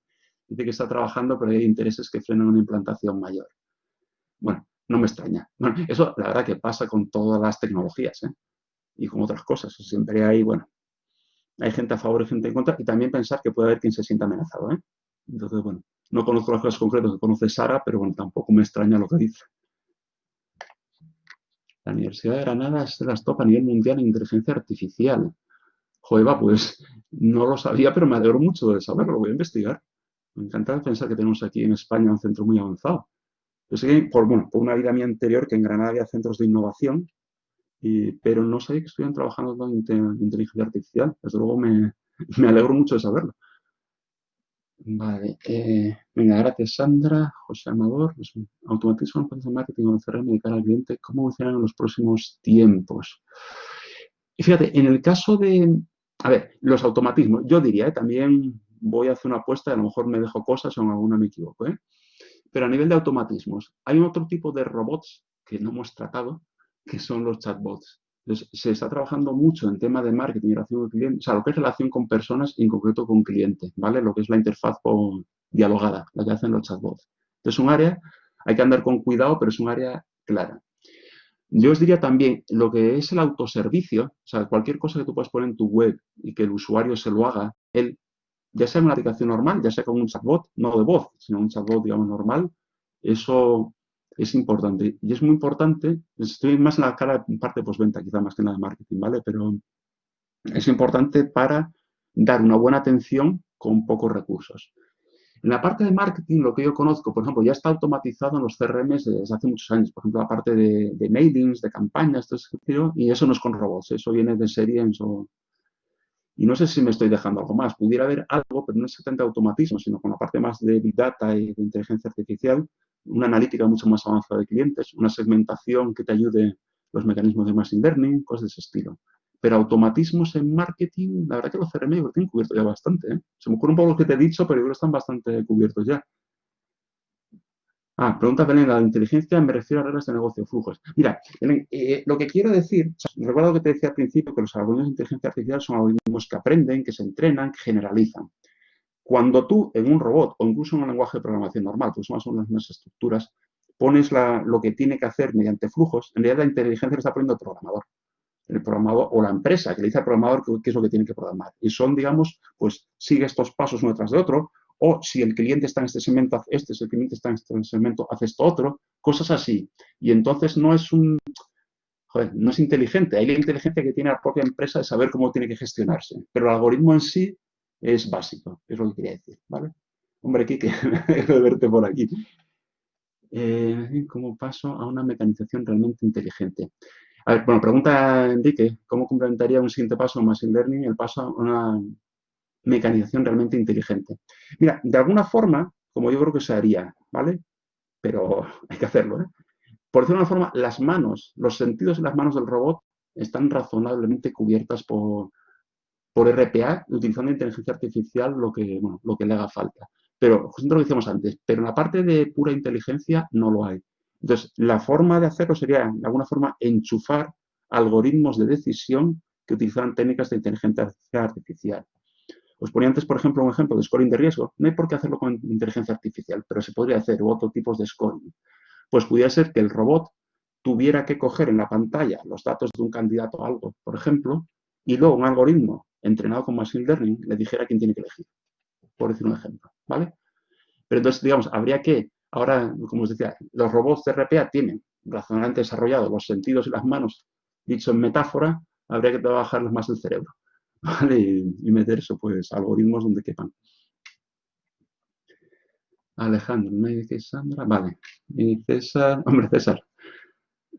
Dice que está trabajando, pero hay intereses que frenan una implantación mayor. Bueno, no me extraña. Bueno, eso la verdad que pasa con todas las tecnologías, ¿eh? Y con otras cosas. Siempre hay, bueno, hay gente a favor y gente en contra. Y también pensar que puede haber quien se sienta amenazado, ¿eh? Entonces, bueno, no conozco los casos concretos que conoce Sara, pero bueno, tampoco me extraña lo que dice. La Universidad de Granada es de las top a nivel mundial en inteligencia artificial. Joder, pues no lo sabía, pero me alegro mucho de saberlo, lo voy a investigar. Me encanta pensar que tenemos aquí en España un centro muy avanzado. Yo sé que, por una vida mía anterior, que en Granada había centros de innovación, pero no sabía que estuvieran trabajando en inteligencia artificial. Desde luego me alegro mucho de saberlo. Vale, venga, gracias Sandra, José Amador, automatismo en marketing o CRM de cara al cliente, ¿cómo funcionan en los próximos tiempos? Y fíjate, en el caso de, a ver, los automatismos, yo diría, también voy a hacer una apuesta y a lo mejor me dejo cosas o en alguna me equivoco, pero a nivel de automatismos, hay otro tipo de robots que no hemos tratado, que son los chatbots. Entonces, se está trabajando mucho en tema de marketing y relación con cliente, o sea, lo que es relación con personas, en concreto con cliente, ¿vale? Lo que es la interfaz dialogada, la que hacen los chatbots. Entonces, un área, hay que andar con cuidado, pero es un área clara. Yo os diría también, lo que es el autoservicio, o sea, cualquier cosa que tú puedas poner en tu web y que el usuario se lo haga, él, ya sea en una aplicación normal, ya sea con un chatbot, no de voz, sino un chatbot, digamos, normal, eso es importante. Y es muy importante, estoy más en la parte postventa, quizá más que en la de marketing, ¿vale? Pero es importante para dar una buena atención con pocos recursos. En la parte de marketing, lo que yo conozco, por ejemplo, ya está automatizado en los CRMs desde hace muchos años. Por ejemplo, la parte de mailings, de campañas, todo ese estilo, y eso no es con robots, eso viene de serie. Y no sé si me estoy dejando algo más. Pudiera haber algo, pero no exactamente automatismo, sino con la parte más de Big Data y de inteligencia artificial, una analítica mucho más avanzada de clientes, una segmentación que te ayude los mecanismos de Machine Learning, cosas de ese estilo. Pero automatismos en marketing, la verdad que los CRM lo tienen cubierto ya bastante, ¿eh? Se me ocurre un poco lo que te he dicho, pero yo creo que están bastante cubiertos ya. Pregunta Belén, la inteligencia me refiero a reglas de negocio, flujos. Mira, Belén, lo que quiero decir, recuerdo que te decía al principio que los algoritmos de inteligencia artificial son algoritmos que aprenden, que se entrenan, que generalizan. Cuando tú en un robot o incluso en un lenguaje de programación normal, pues más o menos las mismas estructuras, pones lo que tiene que hacer mediante flujos, en realidad la inteligencia le está poniendo el programador o la empresa que le dice al programador qué es lo que tiene que programar. Y son, digamos, pues sigue estos pasos uno tras de otro, o si el cliente está en este segmento, si el cliente está en este segmento, hace esto otro, cosas así. Y entonces no es no es inteligente. Hay la inteligencia que tiene la propia empresa de saber cómo tiene que gestionarse. Pero el algoritmo en sí es básico, es lo que quería decir, ¿vale? Hombre, Quique, de verte por aquí. ¿Cómo paso a una mecanización realmente inteligente? A ver, bueno, pregunta Enrique, ¿cómo complementaría un siguiente paso en Machine Learning el paso a una mecanización realmente inteligente? Mira, de alguna forma, como yo creo que se haría, ¿vale? Pero hay que hacerlo, ¿eh? Por decirlo de una forma, las manos, los sentidos de las manos del robot están razonablemente cubiertas por RPA, utilizando inteligencia artificial lo que le haga falta. Pero, justo lo que decíamos antes, pero en la parte de pura inteligencia no lo hay. Entonces, la forma de hacerlo sería, de alguna forma, enchufar algoritmos de decisión que utilizaran técnicas de inteligencia artificial. Os ponía antes, por ejemplo, un ejemplo de scoring de riesgo. No hay por qué hacerlo con inteligencia artificial, pero se podría hacer, u otros tipos de scoring. Pues pudiera ser que el robot tuviera que coger en la pantalla los datos de un candidato a algo, por ejemplo, y luego un algoritmo entrenado con Machine Learning le dijera quién tiene que elegir, por decir un ejemplo, ¿vale? Pero entonces, digamos, habría que, ahora, como os decía, los robots de RPA tienen razonablemente desarrollados los sentidos y las manos, dicho en metáfora, habría que trabajarles más el cerebro, ¿vale? Y meter eso, pues, algoritmos donde quepan. Alejandro, ¿me dice Sandra? Vale. Y César, hombre, César,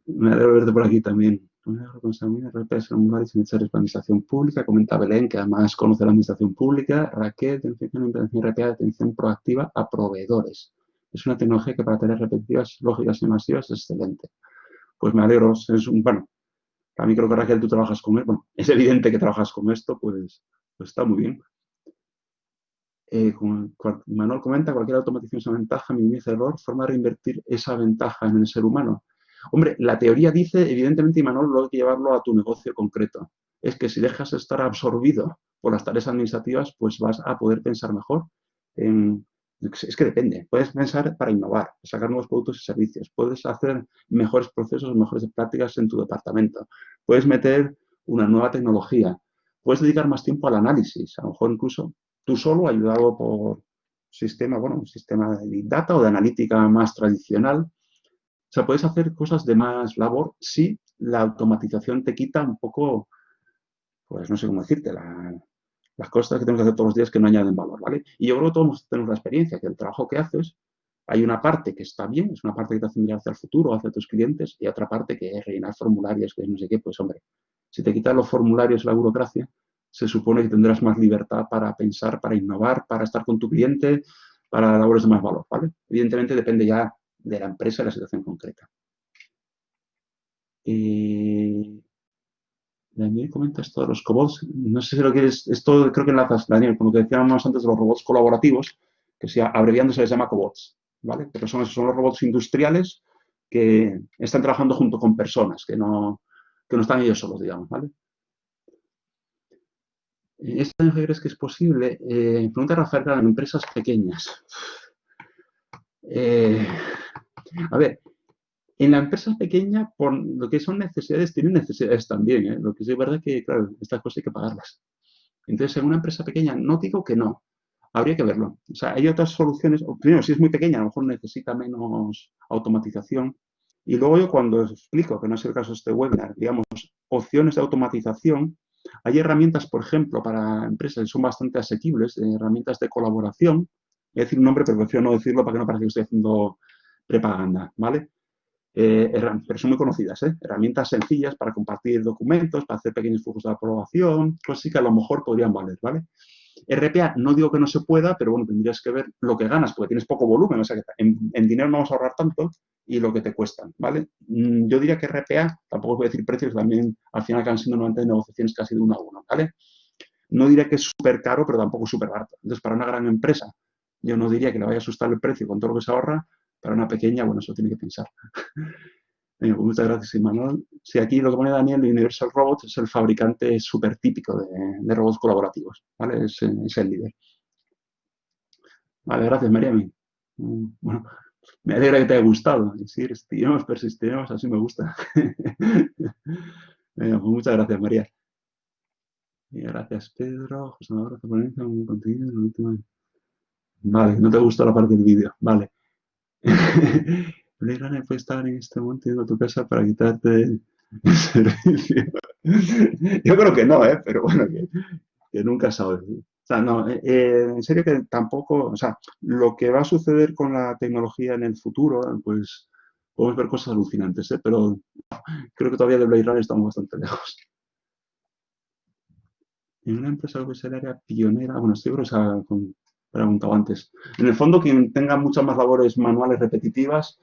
me alegro de verte por aquí también. RP es un lugar necesarios para la administración pública. Comenta Belén, que además conoce la administración pública. Raquel, implementación RPA de atención proactiva a proveedores. Es una tecnología que para tareas repetitivas, lógicas y masivas es excelente. Pues me alegro. Bueno, a mí creo que Raquel tú trabajas con él. Bueno, es evidente que trabajas con esto, pues está muy bien. Manuel comenta, cualquier automatización es una ventaja, minimiza el error, forma de reinvertir esa ventaja en el ser humano. Hombre, la teoría dice, evidentemente, y Manuel, lo hay que llevarlo a tu negocio concreto. Es que si dejas de estar absorbido por las tareas administrativas, pues vas a poder pensar mejor. Es que depende. Puedes pensar para innovar, sacar nuevos productos y servicios. Puedes hacer mejores procesos, mejores prácticas en tu departamento. Puedes meter una nueva tecnología. Puedes dedicar más tiempo al análisis. A lo mejor incluso tú solo, ayudado por un sistema de Big Data o de analítica más tradicional. O sea, puedes hacer cosas de más labor si la automatización te quita un poco, pues no sé cómo decirte, las cosas que tenemos que hacer todos los días que no añaden valor, ¿vale? Y yo creo que todos tenemos la experiencia, que el trabajo que haces, hay una parte que está bien, es una parte que te hace mirar hacia el futuro, hacia tus clientes, y otra parte que es rellenar formularios, que es no sé qué, pues hombre, si te quitas los formularios y la burocracia, se supone que tendrás más libertad para pensar, para innovar, para estar con tu cliente, para labores de más valor, ¿vale? Evidentemente depende ya de la empresa y la situación concreta. Daniel comenta esto de los cobots. No sé si lo quieres, esto creo que enlazas, Daniel, con lo que decíamos antes de los robots colaborativos, que si abreviando se les llama cobots, ¿vale? Pero son los robots industriales que están trabajando junto con personas, que no están ellos solos, digamos, ¿vale? ¿Esto crees que es posible? Pregunta Rafael, en empresas pequeñas. A ver, en la empresa pequeña, por lo que son necesidades, tienen necesidades también, ¿eh? Lo que sí es verdad que, claro, estas cosas hay que pagarlas. Entonces, en una empresa pequeña, no digo que no, habría que verlo. O sea, hay otras soluciones, primero, si es muy pequeña, a lo mejor necesita menos automatización. Y luego yo cuando os explico, que no es el caso de este webinar, digamos, opciones de automatización, hay herramientas, por ejemplo, para empresas que son bastante asequibles, herramientas de colaboración, Voy a decir un nombre, pero prefiero no decirlo para que no parezca que estoy haciendo propaganda, ¿vale? Pero son muy conocidas, ¿eh? Herramientas sencillas para compartir documentos, para hacer pequeños flujos de aprobación, cosas que a lo mejor podrían valer, ¿vale? RPA, no digo que no se pueda, pero bueno, tendrías que ver lo que ganas, porque tienes poco volumen, o sea que en dinero no vamos a ahorrar tanto y lo que te cuestan, ¿vale? Yo diría que RPA, tampoco os voy a decir precios, también al final acaban siendo 90 negociaciones casi de 1 a 1, ¿vale? No diría que es súper caro, pero tampoco súper barato. Entonces, para una gran empresa, yo no diría que le vaya a asustar el precio con todo lo que se ahorra. Para una pequeña, bueno, eso tiene que pensar. Pues muchas gracias, Imanol. Sí, aquí lo que pone Daniel, Universal Robots es el fabricante súper típico de robots colaborativos, ¿vale? Es el líder. Vale, gracias, Mariami. Bueno, me alegra que te haya gustado. Sí, persistiremos, así me gusta. Pues muchas gracias, María. Y gracias, Pedro. José Manuel, ponencia, un contenido en el último. Vale, no te gustó la parte del vídeo. Vale. Playground puede estar en este momento yendo a tu casa para quitarte el servicio. Yo creo que no, pero bueno, que nunca sabes. O sea, no, en serio que tampoco, o sea, lo que va a suceder con la tecnología en el futuro, pues podemos ver cosas alucinantes, pero creo que todavía de Blade Runner estamos bastante lejos. En una empresa que es el área pionera, bueno, estoy creo que se ha preguntado antes. En el fondo, quien tenga muchas más labores manuales repetitivas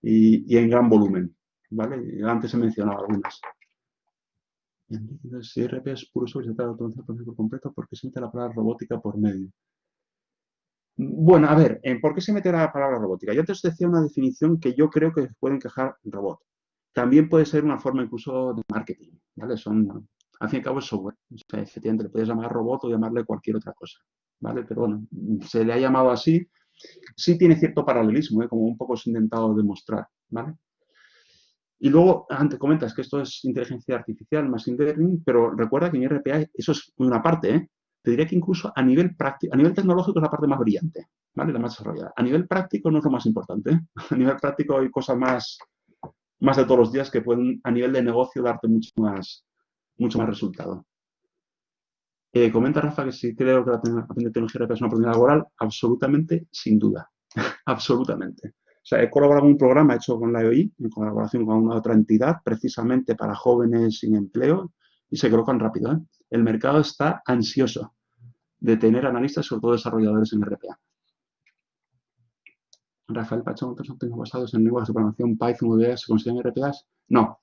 y en gran volumen, ¿vale? Antes he mencionado algunas. Si RP es puro uso, se trata de automatizar el proceso por completo porque se mete la palabra robótica por medio. Bueno, a ver, ¿por qué se mete la palabra robótica? Yo antes decía una definición que yo creo que puede encajar robot. También puede ser una forma incluso de marketing, ¿vale? Al fin y al cabo es software. O sea, efectivamente, le puedes llamar robot o llamarle cualquier otra cosa, ¿vale? Pero bueno, se le ha llamado así. Sí tiene cierto paralelismo, como un poco se ha intentado demostrar, ¿vale? Y luego, antes comentas que esto es inteligencia artificial, machine learning, pero recuerda que en RPA eso es una parte, ¿eh? Te diría que incluso a nivel práctico, a nivel tecnológico es la parte más brillante, ¿vale? La más desarrollada. A nivel práctico no es lo más importante, ¿eh? A nivel práctico hay cosas más de todos los días que pueden, a nivel de negocio, darte mucho más resultado. Comenta Rafa que si creo que aprender tecnología RPA es una oportunidad laboral, absolutamente, sin duda, absolutamente. O sea, he colaborado en un programa hecho con la EOI, en colaboración con una otra entidad, precisamente para jóvenes sin empleo, y se colocan rápido, ¿eh? El mercado está ansioso de tener analistas, sobre todo desarrolladores en RPA. Rafael Pachón, ¿otros son basados en lenguajes de programación Python, VBA, se consideran RPAs? No.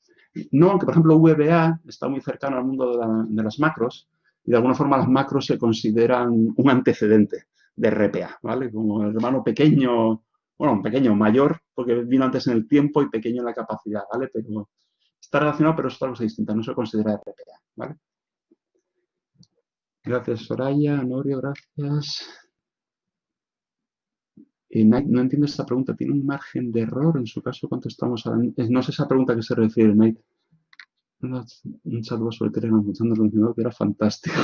No, aunque por ejemplo VBA está muy cercano al mundo de las macros, y de alguna forma las macros se consideran un antecedente de RPA, ¿vale? Como el hermano pequeño, bueno, pequeño, mayor, porque vino antes en el tiempo y pequeño en la capacidad, ¿vale? Pero está relacionado, pero es otra cosa distinta, no se considera RPA, ¿vale? Gracias, Soraya, Norio, gracias. No entiendo esta pregunta. ¿Tiene un margen de error? En su caso, ¿cuánto estamos hablando? No sé esa pregunta a qué se refiere, Nate. Un chatbot sobre Telegram escuchando el ordenador que era fantástico.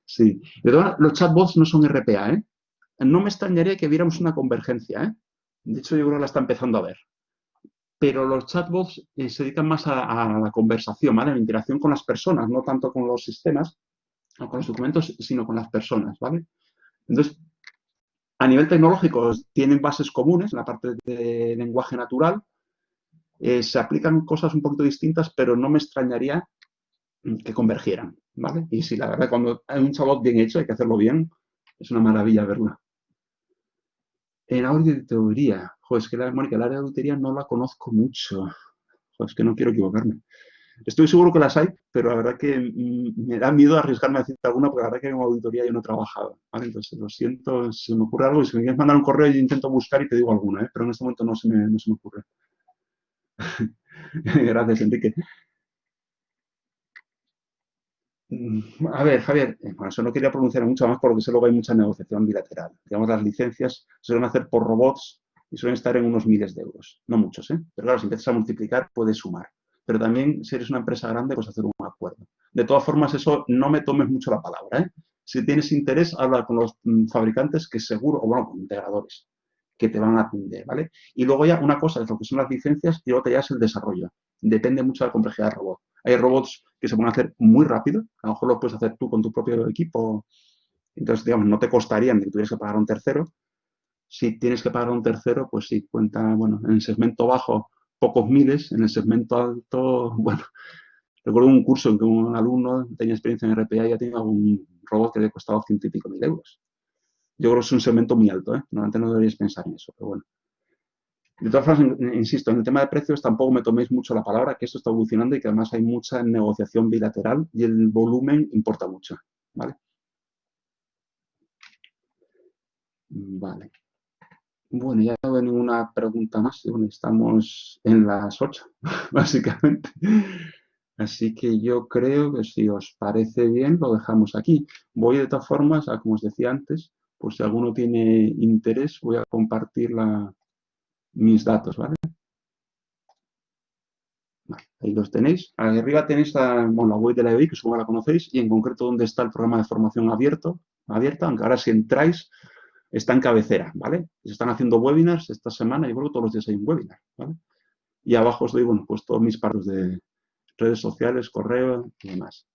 Sí. Los chatbots no son RPA, ¿eh? No me extrañaría que viéramos una convergencia, ¿eh? De hecho, yo creo que la está empezando a ver. Pero los chatbots se dedican más a la conversación, ¿vale? A la interacción con las personas, no tanto con los sistemas o con los documentos, sino con las personas, ¿vale? Entonces, a nivel tecnológico tienen bases comunes en la parte de lenguaje natural. Se aplican cosas un poquito distintas, pero no me extrañaría que convergieran, ¿vale? Y sí, la verdad, cuando hay un chatbot bien hecho, hay que hacerlo bien, es una maravilla verla. En auditoría, joder, es que Mónica, el área de auditoría no la conozco mucho. Joder, es que no quiero equivocarme. Estoy seguro que las hay, pero la verdad que me da miedo arriesgarme a decirte alguna, porque la verdad que en auditoría yo no he trabajado, ¿vale? Entonces, lo siento, si me ocurre algo, y si me quieres mandar un correo, yo intento buscar y te digo alguna, ¿eh? Pero en este momento no se me ocurre. Gracias, Enrique. A ver, Javier, bueno, eso no quería pronunciar mucho más porque luego hay mucha negociación bilateral. Digamos, las licencias se suelen hacer por robots y suelen estar en unos miles de euros. No muchos, ¿eh? Pero claro, si empiezas a multiplicar, puedes sumar. Pero también, si eres una empresa grande, pues hacer un acuerdo. De todas formas, eso no me tomes mucho la palabra, ¿eh? Si tienes interés, habla con los fabricantes que seguro, o bueno, con integradores, que te van a atender, ¿vale? Y luego ya una cosa es lo que son las licencias y otra ya es el desarrollo. Depende mucho de la complejidad del robot. Hay robots que se pueden hacer muy rápido, a lo mejor lo puedes hacer tú con tu propio equipo, entonces, digamos, no te costarían que tuvieras que pagar a un tercero, Si tienes que pagar a un tercero, pues sí, cuenta, bueno, en el segmento bajo pocos miles, en el segmento alto, bueno, recuerdo un curso en que un alumno tenía experiencia en RPA y ya tenía un robot que le costaba 100 y pico mil euros. Yo creo que es un segmento muy alto, ¿eh? Normalmente no deberíais pensar en eso, pero bueno. De todas formas, insisto, en el tema de precios tampoco me toméis mucho la palabra, que esto está evolucionando y que además hay mucha negociación bilateral y el volumen importa mucho, ¿vale? Vale. Bueno, ya no veo ninguna pregunta más. Bueno, estamos en las 8, básicamente. Así que yo creo que si os parece bien, lo dejamos aquí. Voy de todas formas, a como os decía antes, por si alguno tiene interés, voy a compartir mis datos, ¿vale? Vale, ahí los tenéis. Ahí arriba tenéis bueno, la web de la EOI, que supongo que la conocéis, y en concreto donde está el programa de formación abierta, aunque ahora si entráis, está en cabecera, ¿vale? Se están haciendo webinars esta semana y luego todos los días hay un webinar, ¿vale? Y abajo os doy, bueno, pues todos mis paros de redes sociales, correo y demás.